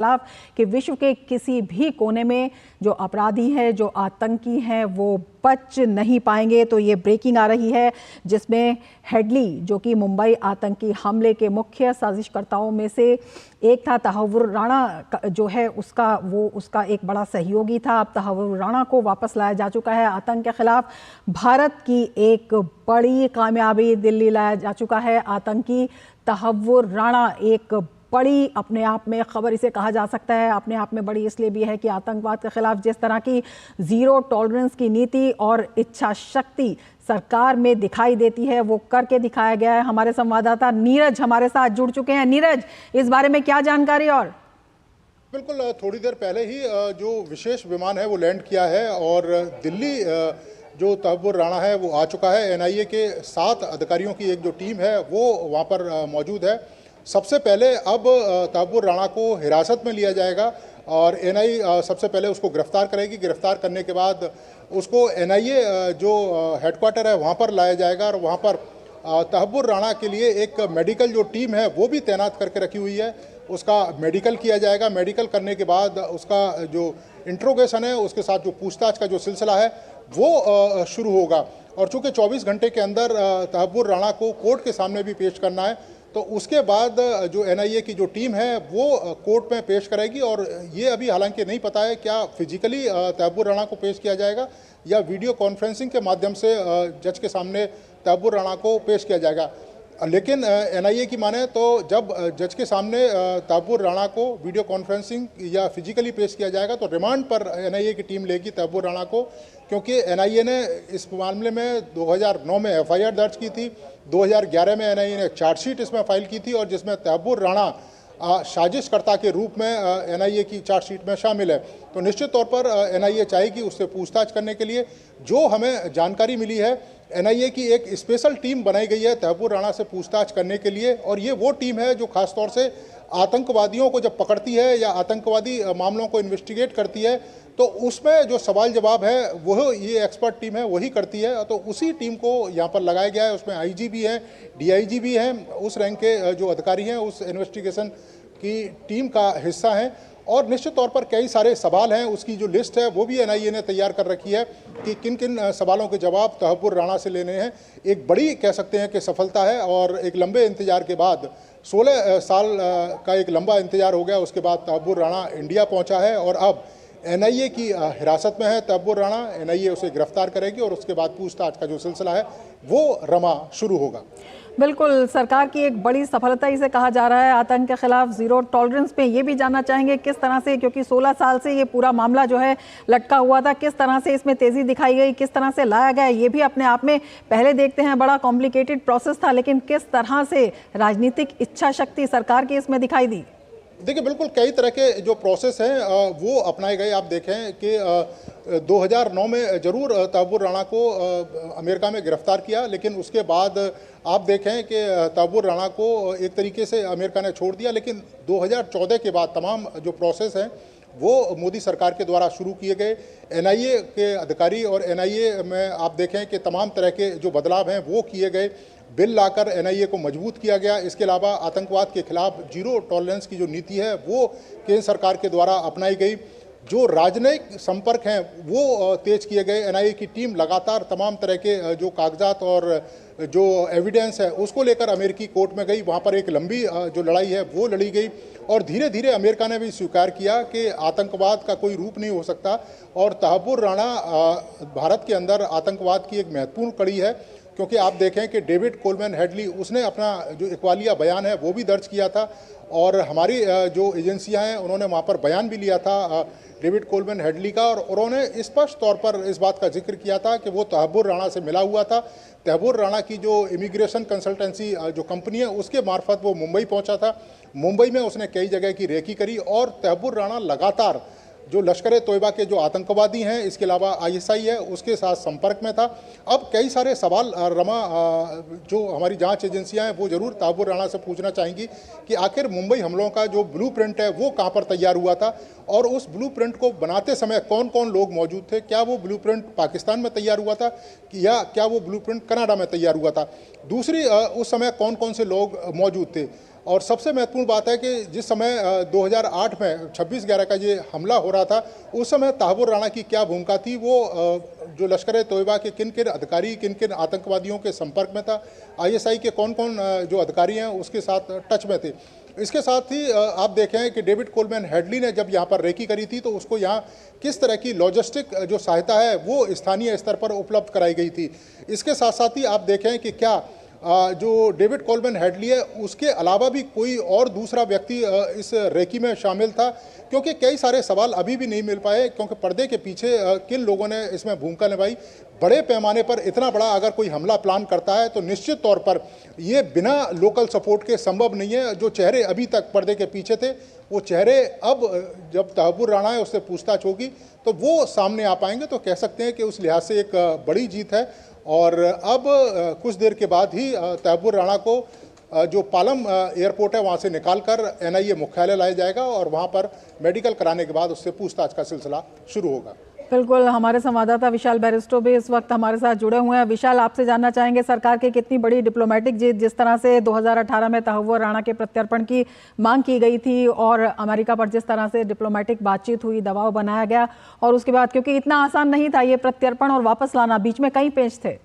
खिलाफ कि विश्व के किसी भी कोने में जो अपराधी हैं, जो आतंकी हैं, वो बच नहीं पाएंगे। तो ये ब्रेकिंग आ रही है जिसमें हेडली, जो कि मुंबई आतंकी हमले के मुख्य साजिशकर्ताओं में से एक था, तहव्वुर राणा जो है उसका एक बड़ा सहयोगी था। अब तहव्वुर राणा को वापस लाया जा चुका है। आतंक के खिलाफ भारत की एक बड़ी कामयाबी, दिल्ली लाया जा चुका है। आतंकी तहव्वुर राणा एक बड़ी अपने आप में खबर इसे कहा जा सकता है। अपने आप में बड़ी इसलिए भी है कि आतंकवाद के खिलाफ जिस तरह की जीरो टॉलरेंस की नीति और इच्छा शक्ति सरकार में दिखाई देती है, वो करके दिखाया गया है। हमारे संवाददाता नीरज हमारे साथ जुड़ चुके हैं। नीरज, इस बारे में क्या जानकारी? और बिल्कुल, थोड़ी देर पहले ही जो विशेष विमान है वो लैंड किया है और दिल्ली जो तहव्वुर राणा है वो आ चुका है। एनआईए के 7 अधिकारियों की एक जो टीम है वो वहाँ पर मौजूद है। सबसे पहले अब तहव्वुर राणा को हिरासत में लिया जाएगा और एनआईए सबसे पहले उसको गिरफ्तार करेगी। गिरफ्तार करने के बाद उसको एनआईए जो हेडक्वार्टर है वहाँ पर लाया जाएगा और वहाँ पर तहव्वुर राणा के लिए एक मेडिकल जो टीम है वो भी तैनात करके रखी हुई है। उसका मेडिकल किया जाएगा। मेडिकल करने के बाद उसका जो इंट्रोगेशन है, उसके साथ जो पूछताछ का जो सिलसिला है वो शुरू होगा। और चूँकि 24 घंटे के अंदर तहव्वुर राणा को कोर्ट के सामने भी पेश करना है, तो उसके बाद जो एनआईए की जो टीम है वो कोर्ट में पेश करेगी। और ये अभी हालांकि नहीं पता है क्या फिजिकली तहव्वुर राणा को पेश किया जाएगा या वीडियो कॉन्फ्रेंसिंग के माध्यम से जज के सामने तहव्वुर राणा को पेश किया जाएगा। लेकिन एनआईए की माने तो जब जज के सामने तहव्वुर राणा को वीडियो कॉन्फ्रेंसिंग या फिजिकली पेश किया जाएगा तो रिमांड पर एनआईए की टीम लेगी तहव्वुर राणा को, क्योंकि एनआईए ने इस मामले में 2009 में एफआईआर दर्ज की थी। 2011 में एनआईए ने चार्जशीट इसमें फाइल की थी और जिसमें तहव्वुर राणा साजिशकर्ता के रूप में एनआईए की चार्जशीट में शामिल है। तो निश्चित तौर पर एनआईए चाहेगी उससे पूछताछ करने के लिए। जो हमें जानकारी मिली है, एनआईए की एक स्पेशल टीम बनाई गई है तहव्वुर राणा से पूछताछ करने के लिए और ये वो टीम है जो खासतौर से आतंकवादियों को जब पकड़ती है या आतंकवादी मामलों को इन्वेस्टिगेट करती है तो उसमें जो सवाल जवाब है वो ये एक्सपर्ट टीम है वही करती है। तो उसी टीम को यहाँ पर लगाया गया है। उसमें आईजी भी हैं, डीआईजी भी हैं, उस रैंक के जो अधिकारी हैं उस इन्वेस्टिगेशन की टीम का हिस्सा हैं। और निश्चित तौर पर कई सारे सवाल हैं, उसकी जो लिस्ट है वो भी एनआईए ने तैयार कर रखी है कि किन किन सवालों के जवाब तहव्वुर राणा से लेने हैं। एक बड़ी कह सकते हैं कि सफलता है और एक लंबे इंतजार के बाद 16 साल का एक लंबा इंतजार हो गया। उसके बाद तहव्वुर राणा इंडिया पहुंचा है और अब एनआईए की हिरासत में है तहव्वुर राणा। एनआईए उसे गिरफ्तार करेगी और उसके बाद पूछताछ का जो सिलसिला है वो रमा शुरू होगा। बिल्कुल, सरकार की एक बड़ी सफलता इसे कहा जा रहा है आतंक के खिलाफ जीरो टॉलरेंस पे। ये भी जानना चाहेंगे किस तरह से, क्योंकि 16 साल से ये पूरा मामला जो है लटका हुआ था, किस तरह से इसमें तेजी दिखाई गई, किस तरह से लाया गया। ये भी अपने आप में पहले देखते हैं बड़ा कॉम्प्लिकेटेड प्रोसेस था, लेकिन किस तरह से राजनीतिक इच्छा शक्ति सरकार की इसमें दिखाई दी। देखिए, बिल्कुल कई तरह के जो प्रोसेस हैं वो अपनाए गए। आप देखें कि 2009 में जरूर तहव्वुर राणा को अमेरिका में गिरफ्तार किया, लेकिन उसके बाद आप देखें कि तहव्वुर राणा को एक तरीके से अमेरिका ने छोड़ दिया। लेकिन 2014 के बाद तमाम जो प्रोसेस हैं वो मोदी सरकार के द्वारा शुरू किए गए। एनआईए के अधिकारी और एनआईए में आप देखें कि तमाम तरह के जो बदलाव हैं वो किए गए। बिल लाकर एनआईए को मजबूत किया गया। इसके अलावा आतंकवाद के खिलाफ जीरो टॉलरेंस की जो नीति है वो केंद्र सरकार के द्वारा अपनाई गई। जो राजनयिक संपर्क हैं वो तेज किए गए। एनआईए की टीम लगातार तमाम तरह के जो कागजात और जो एविडेंस है उसको लेकर अमेरिकी कोर्ट में गई। वहाँ पर एक लंबी जो लड़ाई है वो लड़ी गई और धीरे धीरे अमेरिका ने भी स्वीकार किया कि आतंकवाद का कोई रूप नहीं हो सकता और तहव्वुर राणा भारत के अंदर आतंकवाद की एक महत्वपूर्ण कड़ी है। क्योंकि आप देखें कि डेविड कोलमैन हेडली उसने अपना जो इकबालिया बयान है वो भी दर्ज किया था और हमारी जो एजेंसियां हैं उन्होंने वहाँ पर बयान भी लिया था डेविड कोलमैन हेडली का और उन्होंने स्पष्ट तौर पर इस बात का जिक्र किया था कि वो तहव्वुर राणा से मिला हुआ था। तहव्वुर राणा की जो इमिग्रेशन कंसल्टेंसी जो कंपनी है उसके मार्फत वो मुंबई पहुंचा था। मुंबई में उसने कई जगह की रेकी करी और तहव्वुर राणा लगातार जो लश्कर ए तोयबा के जो आतंकवादी हैं, इसके अलावा आईएसआई है, उसके साथ संपर्क में था। अब कई सारे सवाल रमा जो हमारी जांच एजेंसियां हैं वो जरूर तहव्वुर राणा से पूछना चाहेंगी कि आखिर मुंबई हमलों का जो ब्लूप्रिंट है वो कहां पर तैयार हुआ था और उस ब्लूप्रिंट को बनाते समय कौन कौन लोग मौजूद थे। क्या वो ब्लूप्रिंट पाकिस्तान में तैयार हुआ था या क्या वो ब्लूप्रिंट कनाडा में तैयार हुआ था। दूसरी, उस समय कौन कौन से लोग मौजूद थे। और सबसे महत्वपूर्ण बात है कि जिस समय 2008 में 26/11 का ये हमला हो रहा था, उस समय तहव्वुर राणा की क्या भूमिका थी, वो जो लश्कर-ए-तोयबा के किन किन अधिकारी, किन किन आतंकवादियों के संपर्क में था, ISI के कौन कौन जो अधिकारी हैं उसके साथ टच में थे। इसके साथ ही आप देखें कि डेविड कोलमैन हेडली ने जब यहाँ पर रेकी करी थी तो उसको यहाँ किस तरह की लॉजिस्टिक जो सहायता है वो स्थानीय स्तर पर उपलब्ध कराई गई थी। इसके साथ साथ ही आप देखें कि क्या जो डेविड कोलमैन हेडली है उसके अलावा भी कोई और दूसरा व्यक्ति इस रेकी में शामिल था, क्योंकि कई सारे सवाल अभी भी नहीं मिल पाए, क्योंकि पर्दे के पीछे किन लोगों ने इसमें भूमिका निभाई। बड़े पैमाने पर इतना बड़ा अगर कोई हमला प्लान करता है तो निश्चित तौर पर ये बिना लोकल सपोर्ट के संभव नहीं है। जो चेहरे अभी तक पर्दे के पीछे थे वो चेहरे अब जब तहव्वुर राणा है उससे पूछताछ होगी तो वो सामने आ पाएंगे। तो कह सकते हैं कि उस लिहाज से एक बड़ी जीत है। और अब कुछ देर के बाद ही तहव्वुर राणा को जो पालम एयरपोर्ट है वहाँ से निकालकर NIA मुख्यालय लाया जाएगा और वहाँ पर मेडिकल कराने के बाद उससे पूछताछ का सिलसिला शुरू होगा। बिल्कुल, हमारे संवाददाता विशाल बैरिस्टो भी इस वक्त हमारे साथ जुड़े हुए हैं। विशाल, आपसे जानना चाहेंगे सरकार की कितनी बड़ी डिप्लोमेटिक जीत, जिस तरह से 2018 में तहव्वुर राणा के प्रत्यर्पण की मांग की गई थी और अमेरिका पर जिस तरह से डिप्लोमेटिक बातचीत हुई, दबाव बनाया गया, और उसके बाद क्योंकि इतना आसान नहीं था ये प्रत्यर्पण और वापस लाना, बीच में कई पेच थे।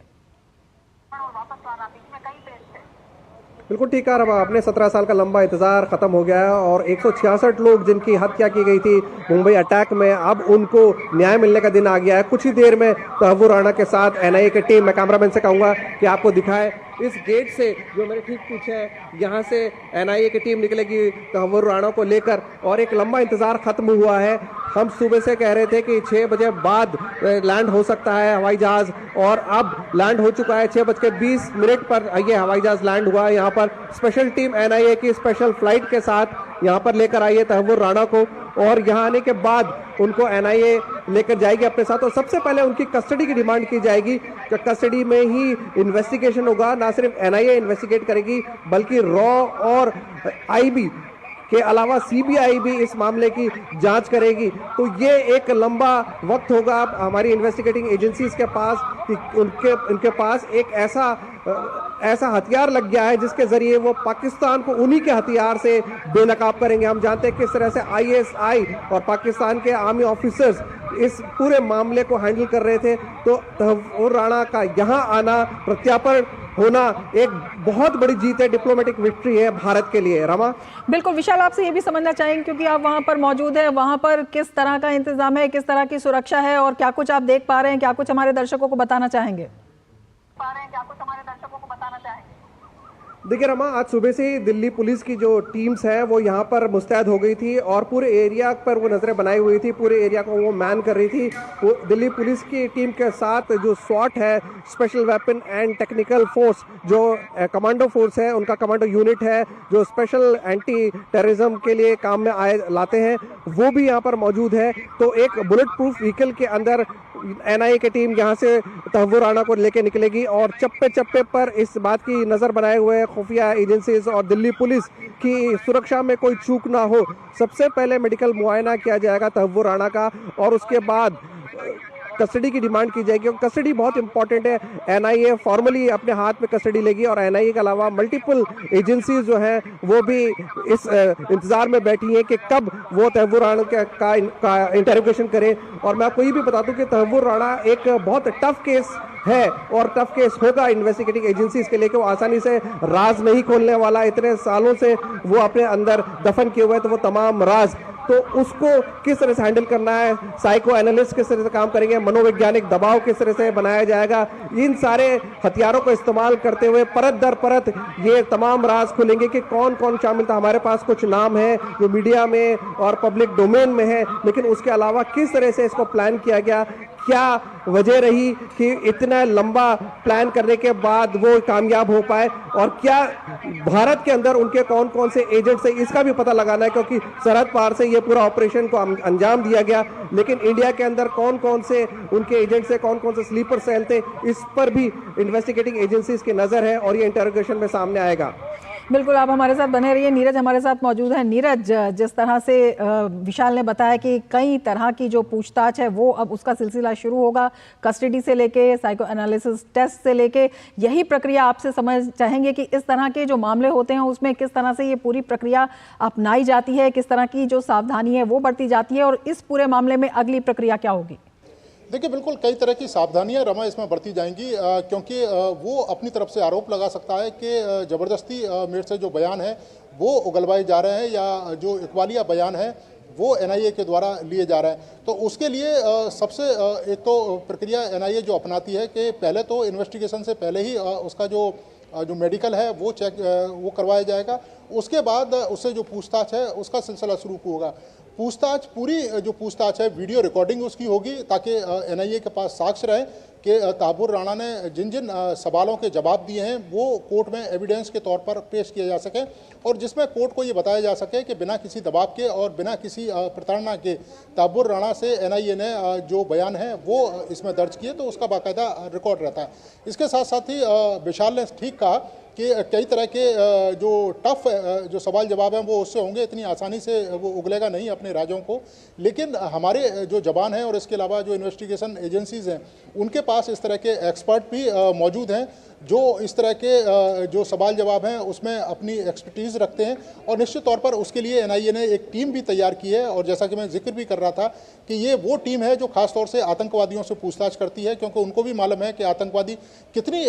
बिल्कुल ठीक कहा रमा आपने, 17 साल का लंबा इंतजार खत्म हो गया है और 166 लोग जिनकी हत्या की गई थी मुंबई अटैक में, अब उनको न्याय मिलने का दिन आ गया है। कुछ ही देर में तहव्वुर राणा के साथ NIA की टीम, मैं कैमरामैन से कहूंगा कि आपको दिखाए इस गेट से जो मेरे ठीक पीछे है, यहाँ से NIA की टीम निकलेगी तहव्वुर राणा को लेकर और एक लंबा इंतजार खत्म हुआ है। हम सुबह से कह रहे थे कि 6 बजे बाद लैंड हो सकता है हवाई जहाज, और अब लैंड हो चुका है। 6:20 पर ये हवाई जहाज लैंड हुआ है। यहाँ पर स्पेशल टीम NIA की स्पेशल फ्लाइट के साथ यहाँ पर लेकर आई है तहव्वुर राणा को, और यहाँ आने के बाद उनको NIA लेकर जाएगी अपने साथ। और सबसे पहले उनकी कस्टडी की डिमांड की जाएगी कि कस्टडी में ही इन्वेस्टिगेशन होगा। ना सिर्फ NIA इन्वेस्टिगेट करेगी बल्कि रॉ और IB के अलावा CBI भी इस मामले की जांच करेगी। तो ये एक लंबा वक्त होगा हमारी इन्वेस्टिगेटिंग एजेंसीज के पास कि उनके पास एक ऐसा हथियार लग गया है जिसके जरिए वो पाकिस्तान को उन्हीं के हथियार से बेनकाब करेंगे। हम जानते हैं किस तरह से ISI और पाकिस्तान के आर्मी ऑफिसर्स इस पूरे मामले को हैंडल कर रहे थे। तो तहव्वुर राणा का यहाँ आना, प्रत्यार्पण होना एक बहुत बड़ी जीत है, डिप्लोमेटिक विक्ट्री है भारत के लिए। रमा, बिल्कुल विशाल, आपसे ये भी समझना चाहेंगे क्योंकि आप वहां पर मौजूद हैं, वहां पर किस तरह का इंतजाम है, किस तरह की सुरक्षा है और क्या कुछ आप देख पा रहे हैं, क्या कुछ हमारे दर्शकों को बताना चाहेंगे? देखिए रमा, आज सुबह से ही दिल्ली पुलिस की जो टीम्स हैं वो यहाँ पर मुस्तैद हो गई थी और पूरे एरिया पर वो नजरें बनाई हुई थी, पूरे एरिया को वो मैन कर रही थी। वो दिल्ली पुलिस की टीम के साथ जो SWAT है, special weapon and technical force, जो कमांडो फोर्स है, उनका कमांडो यूनिट है जो स्पेशल एंटी टेररिज्म के लिए काम में लाते हैं, वो भी यहाँ पर मौजूद है। तो एक बुलेट प्रूफ व्हीकल के अंदर NIA की टीम यहाँ से तहव्वुर राणा को लेकर निकलेगी और चप्पे चप्पे पर इस बात की नज़र बनाए हुए खुफिया एजेंसीज और दिल्ली पुलिस की सुरक्षा में कोई चूक ना हो। सबसे पहले मेडिकल मुआयना किया जाएगा तहव्वुर राणा का और उसके बाद कस्टडी की डिमांड की जाएगी। कस्टडी बहुत इंपॉर्टेंट है। NIA फॉर्मली अपने हाथ में कस्टडी लेगी और NIA के अलावा मल्टीपल एजेंसीज जो हैं वो भी इस इंतजार में बैठी हैं कि कब वो तहव्वुर राणा का इंटरोगेशन करें। और मैं आपको ये भी बता दूं कि तहव्वुर राणा एक बहुत टफ केस है और टफ केस होगा इन्वेस्टिगेटिंग एजेंसीज के लिए कि वो आसानी से राज नहीं खोलने वाला। इतने सालों से वो अपने अंदर दफन किए हुए, तो वो तमाम राज, तो उसको किस तरह से हैंडल करना है, साइको एनालिस्ट किस तरह से काम करेंगे, मनोवैज्ञानिक दबाव किस तरह से बनाया जाएगा, इन सारे हथियारों को इस्तेमाल करते हुए परत दर परत ये तमाम राज खुलेंगे कि कौन कौन शामिल था। हमारे पास कुछ नाम है जो मीडिया में और पब्लिक डोमेन में है, लेकिन उसके अलावा किस तरह से इसको प्लान किया गया, क्या वजह रही कि इतना लंबा प्लान करने के बाद वो कामयाब हो पाए, और क्या भारत के अंदर उनके कौन कौन से एजेंट्स हैं इसका भी पता लगाना है, क्योंकि सरहद पार से ये पूरा ऑपरेशन को अंजाम दिया गया, लेकिन इंडिया के अंदर कौन कौन से उनके एजेंट्स हैं, कौन कौन से स्लीपर सेल थे, इस पर भी इन्वेस्टिगेटिंग एजेंसीज की नजर है और ये इंटरोगेशन में सामने आएगा। बिल्कुल, आप हमारे साथ बने रहिए। नीरज हमारे साथ मौजूद है। नीरज, जिस तरह से विशाल ने बताया कि कई तरह की जो पूछताछ है वो अब उसका सिलसिला शुरू होगा, कस्टडी से लेके साइको एनालिसिस टेस्ट से लेके, यही प्रक्रिया आपसे समझ चाहेंगे कि इस तरह के जो मामले होते हैं उसमें किस तरह से ये पूरी प्रक्रिया अपनाई जाती है, किस तरह की जो सावधानी है वो बरती जाती है, और इस पूरे मामले में अगली प्रक्रिया क्या होगी? देखिए, बिल्कुल कई तरह की सावधानियां रमा इसमें बरती जाएंगी, क्योंकि वो अपनी तरफ से आरोप लगा सकता है कि ज़बरदस्ती मेरे से जो बयान है वो उगलवाए जा रहे हैं, या जो इकबालिया बयान है वो एनआईए के द्वारा लिए जा रहे हैं। तो उसके लिए सबसे एक तो प्रक्रिया एनआईए जो अपनाती है कि पहले तो इन्वेस्टिगेशन से पहले ही उसका जो मेडिकल है वो वो करवाया जाएगा। उसके बाद उससे जो पूछताछ है उसका सिलसिला शुरू होगा। पूछताछ पूरी जो पूछताछ है वीडियो रिकॉर्डिंग उसकी होगी, ताकि एनआईए के पास साक्ष्य रहे कि तहव्वुर राणा ने जिन जिन सवालों के जवाब दिए हैं वो कोर्ट में एविडेंस के तौर पर पेश किए जा सके, और जिसमें कोर्ट को ये बताया जा सके कि बिना किसी दबाव के और बिना किसी प्रताड़ना के तहव्वुर राणा से एनआईए ने जो बयान है वो इसमें दर्ज किए, तो उसका बाकायदा रिकॉर्ड रहता है। इसके साथ साथ ही विशाल ने ठीक कहा कि कई तरह के जो टफ जो सवाल जवाब हैं वो उससे होंगे, इतनी आसानी से वो उगलेगा नहीं अपने राज्यों को। लेकिन हमारे जो जवान हैं और इसके अलावा जो इन्वेस्टिगेशन एजेंसीज़ हैं उनके पास इस तरह के एक्सपर्ट भी मौजूद हैं जो इस तरह के जो सवाल जवाब हैं उसमें अपनी एक्सपर्टीज़ रखते हैं, और निश्चित तौर पर उसके लिए एनआईए ने एक टीम भी तैयार की है। और जैसा कि मैं जिक्र भी कर रहा था कि ये वो टीम है जो खास तौर से आतंकवादियों से पूछताछ करती है, क्योंकि उनको भी मालूम है कि आतंकवादी कितनी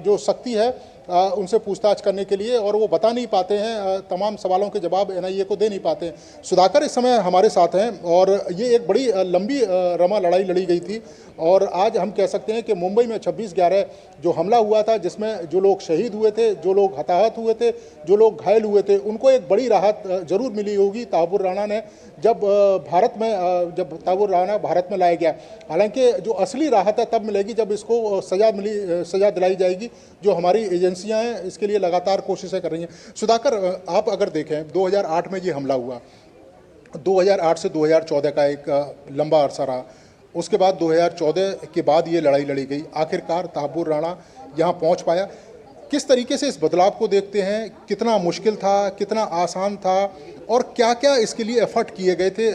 जो शक्ति है उनसे पूछताछ करने के लिए, और वो बता नहीं पाते हैं, तमाम सवालों के जवाब एनआईए को दे नहीं पाते हैं। सुधाकर इस समय हमारे साथ हैं, और ये एक बड़ी लंबी रमा लड़ाई लड़ी गई थी, और आज हम कह सकते हैं कि मुंबई में 26/11 जो हमला हुआ था, जिसमें जो लोग शहीद हुए थे, जो लोग हताहत हुए थे, जो लोग घायल हुए थे, उनको एक बड़ी राहत जरूर मिली होगी तहव्वुर राणा ने जब तहव्वुर राणा भारत में लाया गया। हालांकि जो असली राहत है तब मिलेगी जब इसको सजा दिलाई जाएगी, जो हमारी एजेंसियां हैं इसके लिए लगातार कोशिशें कर रही हैं। सुधाकर, आप अगर देखें 2008 में ये हमला हुआ, 2008 से 2014 का एक लंबा अरसा रहा, उसके बाद 2014 के बाद ये लड़ाई लड़ी गई, आखिरकार तहव्वुर राणा यहाँ पहुँच पाया। किस तरीके से इस बदलाव को देखते हैं? कितना मुश्किल था, कितना आसान था, और क्या क्या इसके लिए एफर्ट किए गए थे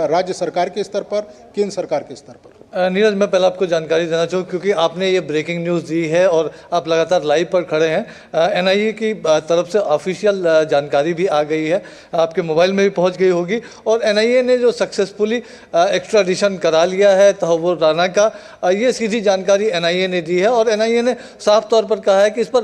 राज्य सरकार के स्तर पर, केंद्र सरकार के स्तर पर? नीरज, मैं पहले आपको जानकारी देना चाहूँ, क्योंकि आपने ये ब्रेकिंग न्यूज़ दी है और आप लगातार लाइव पर खड़े हैं। एनआईए की तरफ से ऑफिशियल जानकारी भी आ गई है, आपके मोबाइल में भी पहुंच गई होगी, और एनआईए ने जो सक्सेसफुली एक्स्ट्राडिशन करा लिया है तहव्वुर राणा का, ये सीधी जानकारी एनआईए ने दी है। और एनआईए ने साफ तौर पर कहा है कि इस पर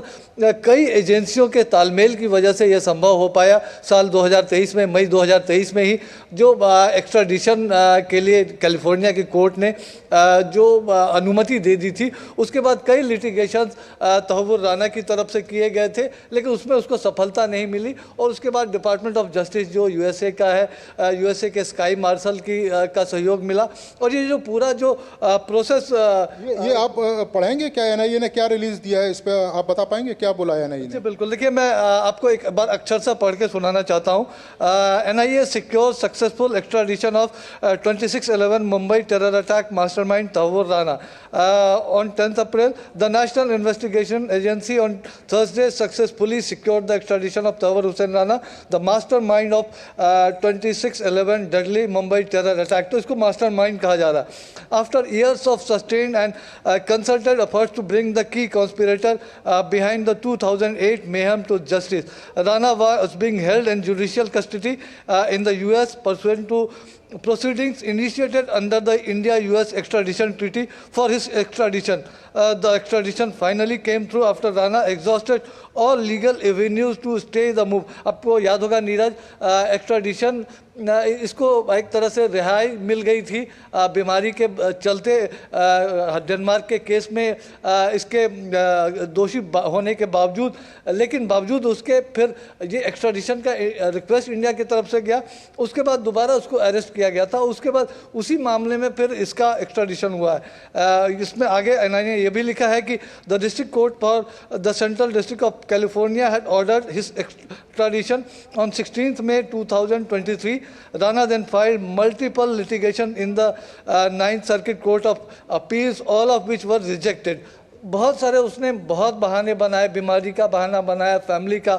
कई एजेंसियों के तालमेल की वजह से यह संभव हो पाया। साल 2023 में, मई 2023 में ही जो एक्स्ट्राडिशन के लिए कैलिफोर्निया की कोर्ट ने जो अनुमति दे दी थी, उसके बाद कई लिटिगेशंस तहव्वुर राणा की तरफ से किए गए थे, लेकिन उसमें उसको सफलता नहीं मिली। और उसके बाद डिपार्टमेंट ऑफ जस्टिस जो यूएसए का है, यूएसए के स्काई मार्शल का सहयोग मिला, और ये जो पूरा जो प्रोसेस ये आप पढ़ेंगे क्या, एनआईए ने क्या रिलीज दिया है इस पर, आप बता पाएंगे क्या बोला है एनआईए ने? जी बिल्कुल, देखिए मैं आपको एक बार अक्षरशः पढ़ के सुनाना चाहता हूँ। NIA secure successful extradition of 26/11 Mumbai terror attack mastermind Tawur Rana. On 10th April, the National Investigation Agency on Thursday successfully secured the extradition of Tawur Hussain Rana, the mastermind of 26/11 deadly Mumbai terror attack. तो इसको mastermind कहा जा रहा है. After years of sustained and concerted efforts to bring the key conspirator behind the 2008 mayhem to justice, Rana was being held in judicial custody in the US pursuant to proceedings initiated under the India-US extradition treaty for his extradition. The extradition finally came through after Rana exhausted all legal avenues to stay the move. आपको याद होगा Neeraj, extradition इसको एक तरह से रिहाई मिल गई थी बीमारी के चलते डेनमार्क के केस में इसके दोषी होने के बावजूद, लेकिन बावजूद उसके फिर ये एक्स्ट्राडिशन का रिक्वेस्ट इंडिया की तरफ से गया, उसके बाद दोबारा उसको अरेस्ट किया गया था, उसके बाद उसी मामले में फिर इसका एक्स्ट्राडिशन हुआ है। इसमें आगे एनआईए ने यह भी लिखा है कि the district court for the central district of California had ordered his extradition on 16th May 2023. Rana then filed multiple litigation in the 9th Circuit Court of Appeals, all of which were rejected. बहुत सारे उसने बहुत बहाने बनाए, बीमारी का बहाना बनाया, फैमिली का,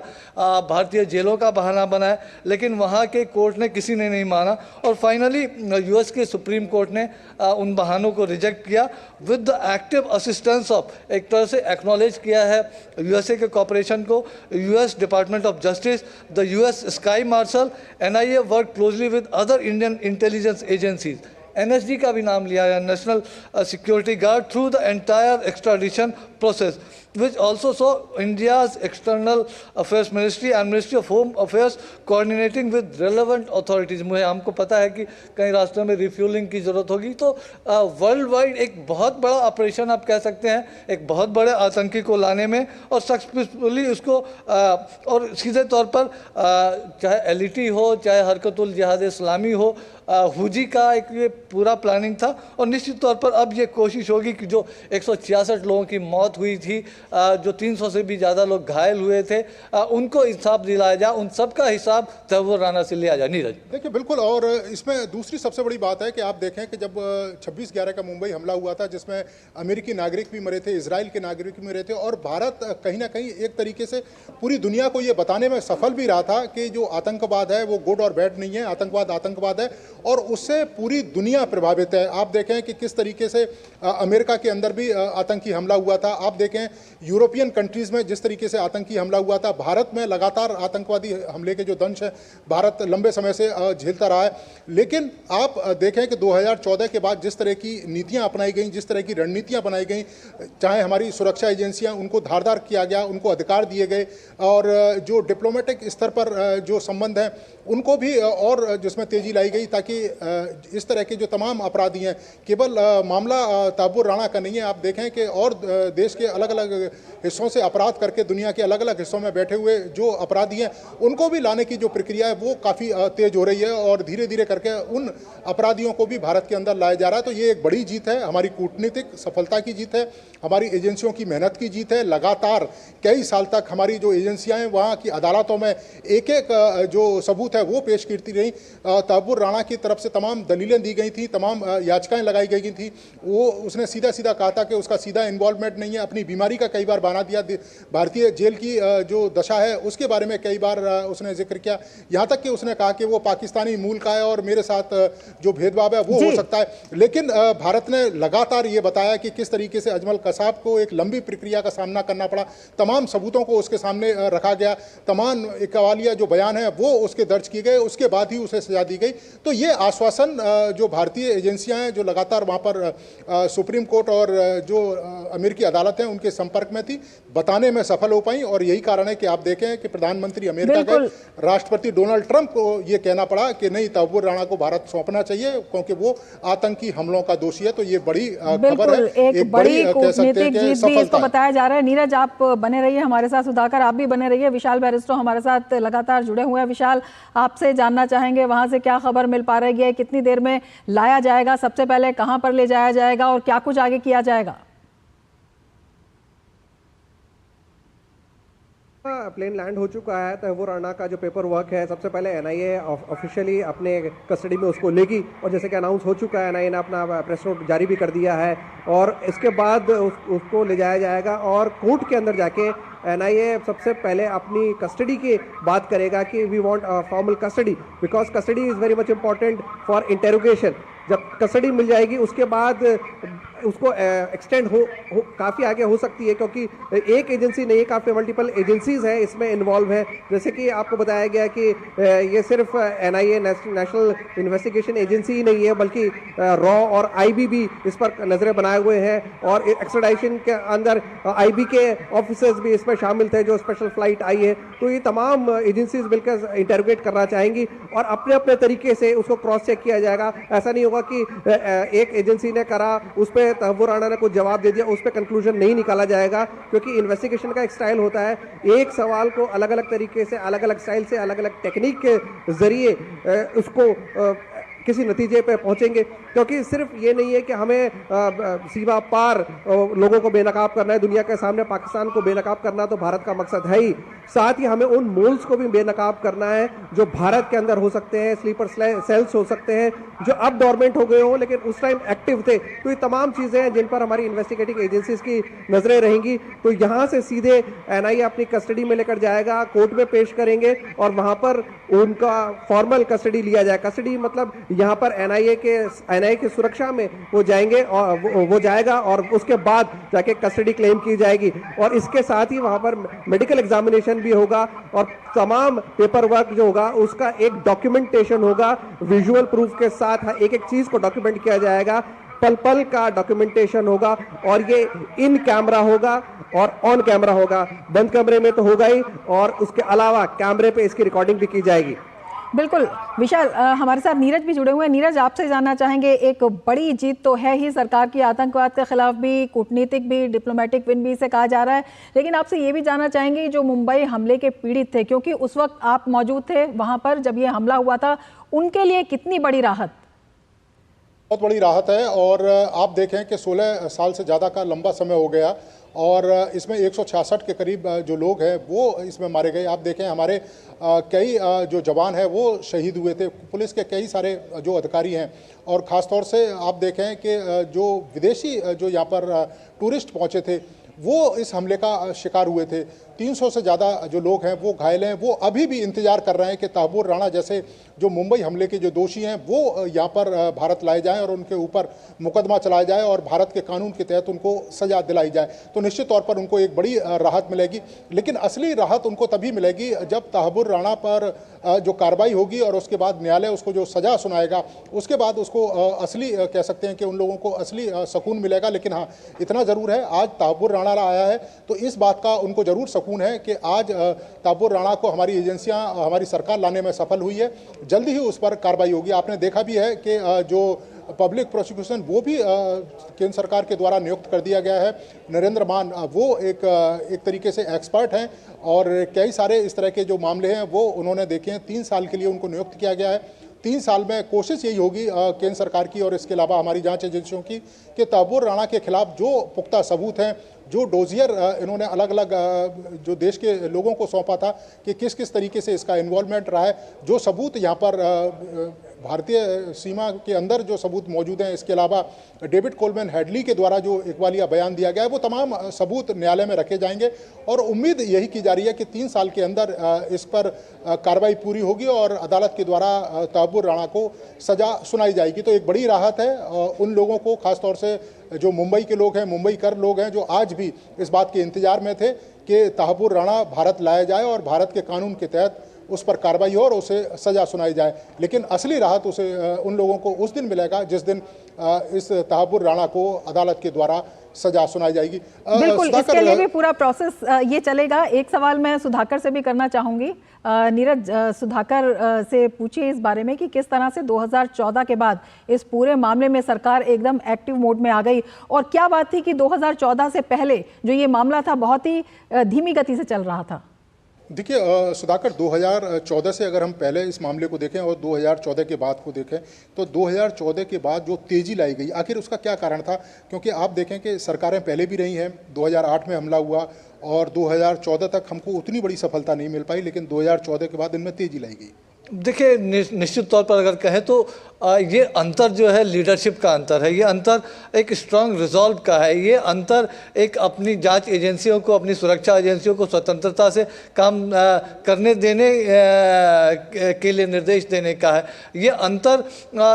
भारतीय जेलों का बहाना बनाया, लेकिन वहाँ के कोर्ट ने किसी ने नहीं माना और फाइनली यूएस के सुप्रीम कोर्ट ने उन बहानों को रिजेक्ट किया with the active assistance of, एक तरह से एक्नॉलेज किया है यूएसए के कॉपरेशन को, US department of justice, the US sky marshal, NIA work closely with other Indian intelligence agencies, NSG का भी नाम लिया है, national security guard, through the entire extradition process, which also saw India's external affairs ministry and ministry of home affairs coordinating with relevant authorities। मुझे हमको पता है कि कई रास्तों में रिफ्यूलिंग की ज़रूरत होगी, तो वर्ल्ड वाइड एक बहुत बड़ा ऑपरेशन आप कह सकते हैं, एक बहुत बड़े आतंकी को लाने में और सक्सेसफुली उसको और सीधे तौर पर चाहे एलईटी हो, चाहे हरकतुल जिहाद इस्लामी हो, हुजी का एक ये पूरा प्लानिंग था और निश्चित तौर पर अब ये कोशिश होगी कि जो 166 लोगों की मौत हुई थी, जो 300 से भी ज़्यादा लोग घायल हुए थे, उनको हिसाब दिलाया जाए, उन सब का हिसाब तहव्वुर राना से लिया जाए। नीरज देखिए बिल्कुल, और इसमें दूसरी सबसे बड़ी बात है कि आप देखें कि जब 26/11 का मुंबई हमला हुआ था, जिसमें अमेरिकी नागरिक भी मरे थे, इजराइल के नागरिक भी मरे थे, और भारत कहीं ना कहीं एक तरीके से पूरी दुनिया को ये बताने में सफल भी रहा था कि जो आतंकवाद है वो गुड और बैड नहीं है, आतंकवाद आतंकवाद है और उससे पूरी दुनिया प्रभावित है। आप देखें कि किस तरीके से अमेरिका के अंदर भी आतंकी हमला हुआ था, आप देखें यूरोपियन कंट्रीज़ में जिस तरीके से आतंकी हमला हुआ था, भारत में लगातार आतंकवादी हमले के जो दंश है भारत लंबे समय से झेलता रहा है। लेकिन आप देखें कि 2014 के बाद जिस तरह की नीतियां अपनाई गई, जिस तरह की रणनीतियां बनाई गई, चाहे हमारी सुरक्षा एजेंसियां, उनको धारदार किया गया, उनको अधिकार दिए गए और जो डिप्लोमेटिक स्तर पर जो संबंध हैं उनको भी और जिसमें तेजी लाई गई, ताकि इस तरह के जो तमाम अपराधी हैं, केवल मामला तहव्वुर राणा का नहीं है, आप देखें कि और देश के अलग अलग हिस्सों से अपराध करके दुनिया के अलग अलग हिस्सों में बैठे हुए जो अपराधी हैं उनको भी लाने की जो प्रक्रिया है वो काफ़ी तेज हो रही है और धीरे धीरे करके उन अपराधियों को भी भारत के अंदर लाया जा रहा है। तो ये एक बड़ी जीत है, हमारी कूटनीतिक सफलता की जीत है, हमारी एजेंसियों की मेहनत की जीत है। लगातार कई साल तक हमारी जो एजेंसियां हैं वहाँ की अदालतों में एक एक जो सबूत है वो पेश करती रही। तहव्वुर राणा की तरफ से तमाम दलीलें दी गई थी, तमाम याचिकाएं लगाई गई थी, वो उसने सीधा सीधा कहा था कि उसका सीधा इन्वॉल्वमेंट नहीं है, अपनी बीमारी का कई बार बहाना दिया, भारतीय जेल की जो दशा है उसके बारे में कई बार उसने जिक्र किया, यहाँ तक कि उसने कहा कि वो पाकिस्तानी मूल का है और मेरे साथ जो भेदभाव है वो हो सकता है। लेकिन भारत ने लगातार ये बताया कि किस तरीके से अजमल कसाब को एक लंबी प्रक्रिया का सामना करना पड़ा, तमाम सबूतों को उसके सामने रखा गया, तमाम इकबालिया जो बयान है वो उसके दर्ज किए गए, उसके बाद ही उसे सजा दी गई। तो ये आश्वासन जो भारतीय एजेंसियां हैं जो लगातार वहाँ पर सुप्रीम कोर्ट और जो अमेरिकी अदालत हैं उनके संपर्क में थी, बताने में सफल हो पाई और यही कारण है कि आप देखें कि प्रधानमंत्री अमेरिका के राष्ट्रपति डोनाल्ड ट्रंप को ये कहना पड़ा कि नहीं, तहव्वुर राणा को भारत सौंपना चाहिए क्योंकि वो आतंकी हमलों का दोषी है। तो ये बड़ी खबर है, एक बड़ी कह सकते हैं कि सफलता बताया जा रहा है। नीरज आप बने रहिए हमारे साथ, सुधाकर आप भी बने रहिए, विशाल बैरिस्टो हमारे साथ लगातार जुड़े हुए हैं। विशाल, आपसे जानना चाहेंगे वहां से क्या खबर मिल पा रही है, कितनी देर में लाया जाएगा, सबसे पहले कहां पर ले जाया जाएगा और क्या कुछ आगे किया जाएगा? प्लेन लैंड हो चुका है। तहव्वुर राणा का जो पेपर वर्क है सबसे पहले एनआईए ऑफिशियली अपने कस्टडी में उसको लेगी और जैसे कि अनाउंस हो चुका है एनआईए ने अपना प्रेस नोट जारी भी कर दिया है और इसके बाद उसको ले जाया जाएगा और कोर्ट के अंदर जाके एनआईए सबसे पहले अपनी कस्टडी की बात करेगा कि we want formal custody because custody is very much important for interrogation. जब कस्टडी मिल जाएगी उसके बाद उसको एक्सटेंड हो काफ़ी आगे हो सकती है क्योंकि एक एजेंसी नहीं, काफ़ी मल्टीपल एजेंसीज हैं इसमें इन्वॉल्व है। जैसे कि आपको बताया गया कि ये सिर्फ एनआईए नेशनल इन्वेस्टिगेशन एजेंसी ही नहीं है बल्कि रॉ और आईबी भी इस पर नज़रें बनाए हुए हैं और एक्स्ट्राडिशन के अंदर आईबी के ऑफिसर्स भी इसमें शामिल थे जो स्पेशल फ्लाइट आई है। तो ये तमाम एजेंसीज मिलकर इंटरोगेट करना चाहेंगी और अपने अपने तरीके से उसको क्रॉस चेक किया जाएगा। ऐसा नहीं होगा कि एक एजेंसी ने करा उस पर तहव्वुर राणा ने कुछ जवाब दे दिया, उस पर कंक्लूजन नहीं निकाला जाएगा क्योंकि इन्वेस्टिगेशन का एक स्टाइल होता है। एक सवाल को अलग अलग तरीके से, अलग अलग स्टाइल से, अलग अलग टेक्निक के जरिए उसको किसी नतीजे पे पहुंचेंगे, क्योंकि सिर्फ ये नहीं है कि हमें सीमा पार लोगों को बेनकाब करना है, दुनिया के सामने पाकिस्तान को बेनकाब करना तो भारत का मकसद है ही, साथ ही हमें उन मोल्स को भी बेनकाब करना है जो भारत के अंदर हो सकते हैं, स्लीपर सेल्स हो सकते हैं जो अब डोरमेंट हो गए हो लेकिन उस टाइम एक्टिव थे। तो ये तमाम चीजें हैं जिन पर हमारी इन्वेस्टिगेटिंग एजेंसीज की नजरें रहेंगी। तो यहां से सीधे एनआईए अपनी कस्टडी में लेकर जाएगा, कोर्ट में पेश करेंगे और वहां पर उनका फॉर्मल कस्टडी लिया जाए। कस्टडी मतलब यहां पर एनआईए की सुरक्षा में वो जाएंगे और वो जाएगा और उसके बाद जाके कस्टडी क्लेम की जाएगी और इसके साथ ही वहां पर मेडिकल एग्जामिनेशन भी होगा और तमाम पेपर वर्क जो होगा उसका एक डॉक्यूमेंटेशन होगा, विजुअल प्रूफ के साथ एक एक चीज को डॉक्यूमेंट किया जाएगा, पल पल का डॉक्यूमेंटेशन होगा और ये इन कैमरा होगा और ऑन कैमरा होगा। बंद कमरे में तो होगा ही और उसके अलावा कैमरे पे इसकी रिकॉर्डिंग भी की जाएगी। बिल्कुल विशाल, हमारे साथ नीरज भी जुड़े हुए हैं। नीरज, आपसे जानना चाहेंगे, एक बड़ी जीत तो है ही सरकार की आतंकवाद के खिलाफ भी, कूटनीतिक भी, डिप्लोमेटिक विन भी इसे कहा जा रहा है, लेकिन आपसे ये भी जानना चाहेंगे जो मुंबई हमले के पीड़ित थे, क्योंकि उस वक्त आप मौजूद थे वहां पर जब ये हमला हुआ था, उनके लिए कितनी बड़ी राहत? बहुत बड़ी राहत है और आप देखें कि 16 साल से ज़्यादा का लंबा समय हो गया और इसमें 166 के करीब जो लोग हैं वो इसमें मारे गए। आप देखें हमारे कई जो जवान हैं वो शहीद हुए थे, पुलिस के कई सारे जो अधिकारी हैं और ख़ास तौर से आप देखें कि जो विदेशी जो यहाँ पर टूरिस्ट पहुँचे थे वो इस हमले का शिकार हुए थे। 300 से ज़्यादा जो लोग हैं वो घायल हैं, वो अभी भी इंतजार कर रहे हैं कि तहव्वुर राणा जैसे जो मुंबई हमले के जो दोषी हैं वो यहाँ पर भारत लाए जाएं और उनके ऊपर मुकदमा चलाया जाए और भारत के कानून के तहत उनको सजा दिलाई जाए। तो निश्चित तौर पर उनको एक बड़ी राहत मिलेगी, लेकिन असली राहत उनको तभी मिलेगी जब तहव्वुर राणा पर जो कार्रवाई होगी और उसके बाद न्यायालय उसको जो सजा सुनाएगा, उसके बाद उसको असली कह सकते हैं कि उन लोगों को असली सुकून मिलेगा। लेकिन हाँ, इतना ज़रूर है, आज तहव्वुर राणा आया है तो इस बात का उनको ज़रूर सुकून है कि आज तहव्वुर राणा को हमारी एजेंसियां, हमारी सरकार लाने में सफल हुई है। जल्दी ही उस पर कार्रवाई होगी। आपने देखा भी है कि जो पब्लिक प्रोसिक्यूशन वो भी केंद्र सरकार के द्वारा नियुक्त कर दिया गया है। नरेंद्र मान वो एक तरीके से एक्सपर्ट हैं और कई सारे इस तरह के जो मामले हैं वो उन्होंने देखे हैं। 3 साल के लिए उनको नियुक्त किया गया है। 3 साल में कोशिश यही होगी केंद्र सरकार की और इसके अलावा हमारी जांच एजेंसियों की कि तहव्वुर राणा के खिलाफ जो पुख्ता सबूत हैं, जो डोजियर इन्होंने अलग अलग जो देश के लोगों को सौंपा था कि किस किस तरीके से इसका इन्वॉल्वमेंट रहा है, जो सबूत यहाँ पर भारतीय सीमा के अंदर जो सबूत मौजूद हैं, इसके अलावा डेविड कोलमैन हेडली के द्वारा जो इकबालिया बयान दिया गया है, वो तमाम सबूत न्यायालय में रखे जाएंगे और उम्मीद यही की जा रही है कि 3 साल के अंदर इस पर कार्रवाई पूरी होगी और अदालत के द्वारा तहव्वुर राणा को सजा सुनाई जाएगी। तो एक बड़ी राहत है उन लोगों को, खासतौर से जो मुंबई के लोग हैं, मुंबई कर लोग हैं, जो आज भी इस बात के इंतजार में थे कि तहव्वुर राणा भारत लाया जाए और भारत के कानून के तहत उस पर कार्रवाई हो और उसे सजा सुनाई जाए। लेकिन असली राहत उसे उन लोगों को उस दिन मिलेगा जिस दिन इस तहव्वुर राणा को अदालत के द्वारा सजा सुनाई जाएगी। बिल्कुल, इसके लिए भी पूरा प्रोसेस ये चलेगा। एक सवाल मैं सुधाकर से भी करना चाहूंगी। नीरज, सुधाकर से पूछिए इस बारे में कि किस तरह से 2014 के बाद इस पूरे मामले में सरकार एकदम एक्टिव मोड में आ गई और क्या बात थी कि 2014 से पहले जो ये मामला था बहुत ही धीमी गति से चल रहा था? देखिए सुधाकर, 2014 से अगर हम पहले इस मामले को देखें और 2014 के बाद को देखें तो 2014 के बाद जो तेज़ी लाई गई, आखिर उसका क्या कारण था? क्योंकि आप देखें कि सरकारें पहले भी रही हैं। 2008 में हमला हुआ और 2014 तक हमको उतनी बड़ी सफलता नहीं मिल पाई, लेकिन 2014 के बाद इनमें तेज़ी लाई गई। देखिए, निश्चित तौर पर अगर कहें तो ये अंतर जो है लीडरशिप का अंतर है, ये अंतर एक स्ट्रांग रिजॉल्व का है, ये अंतर एक अपनी जांच एजेंसियों को, अपनी सुरक्षा एजेंसियों को स्वतंत्रता से काम करने देने के लिए निर्देश देने का है, ये अंतर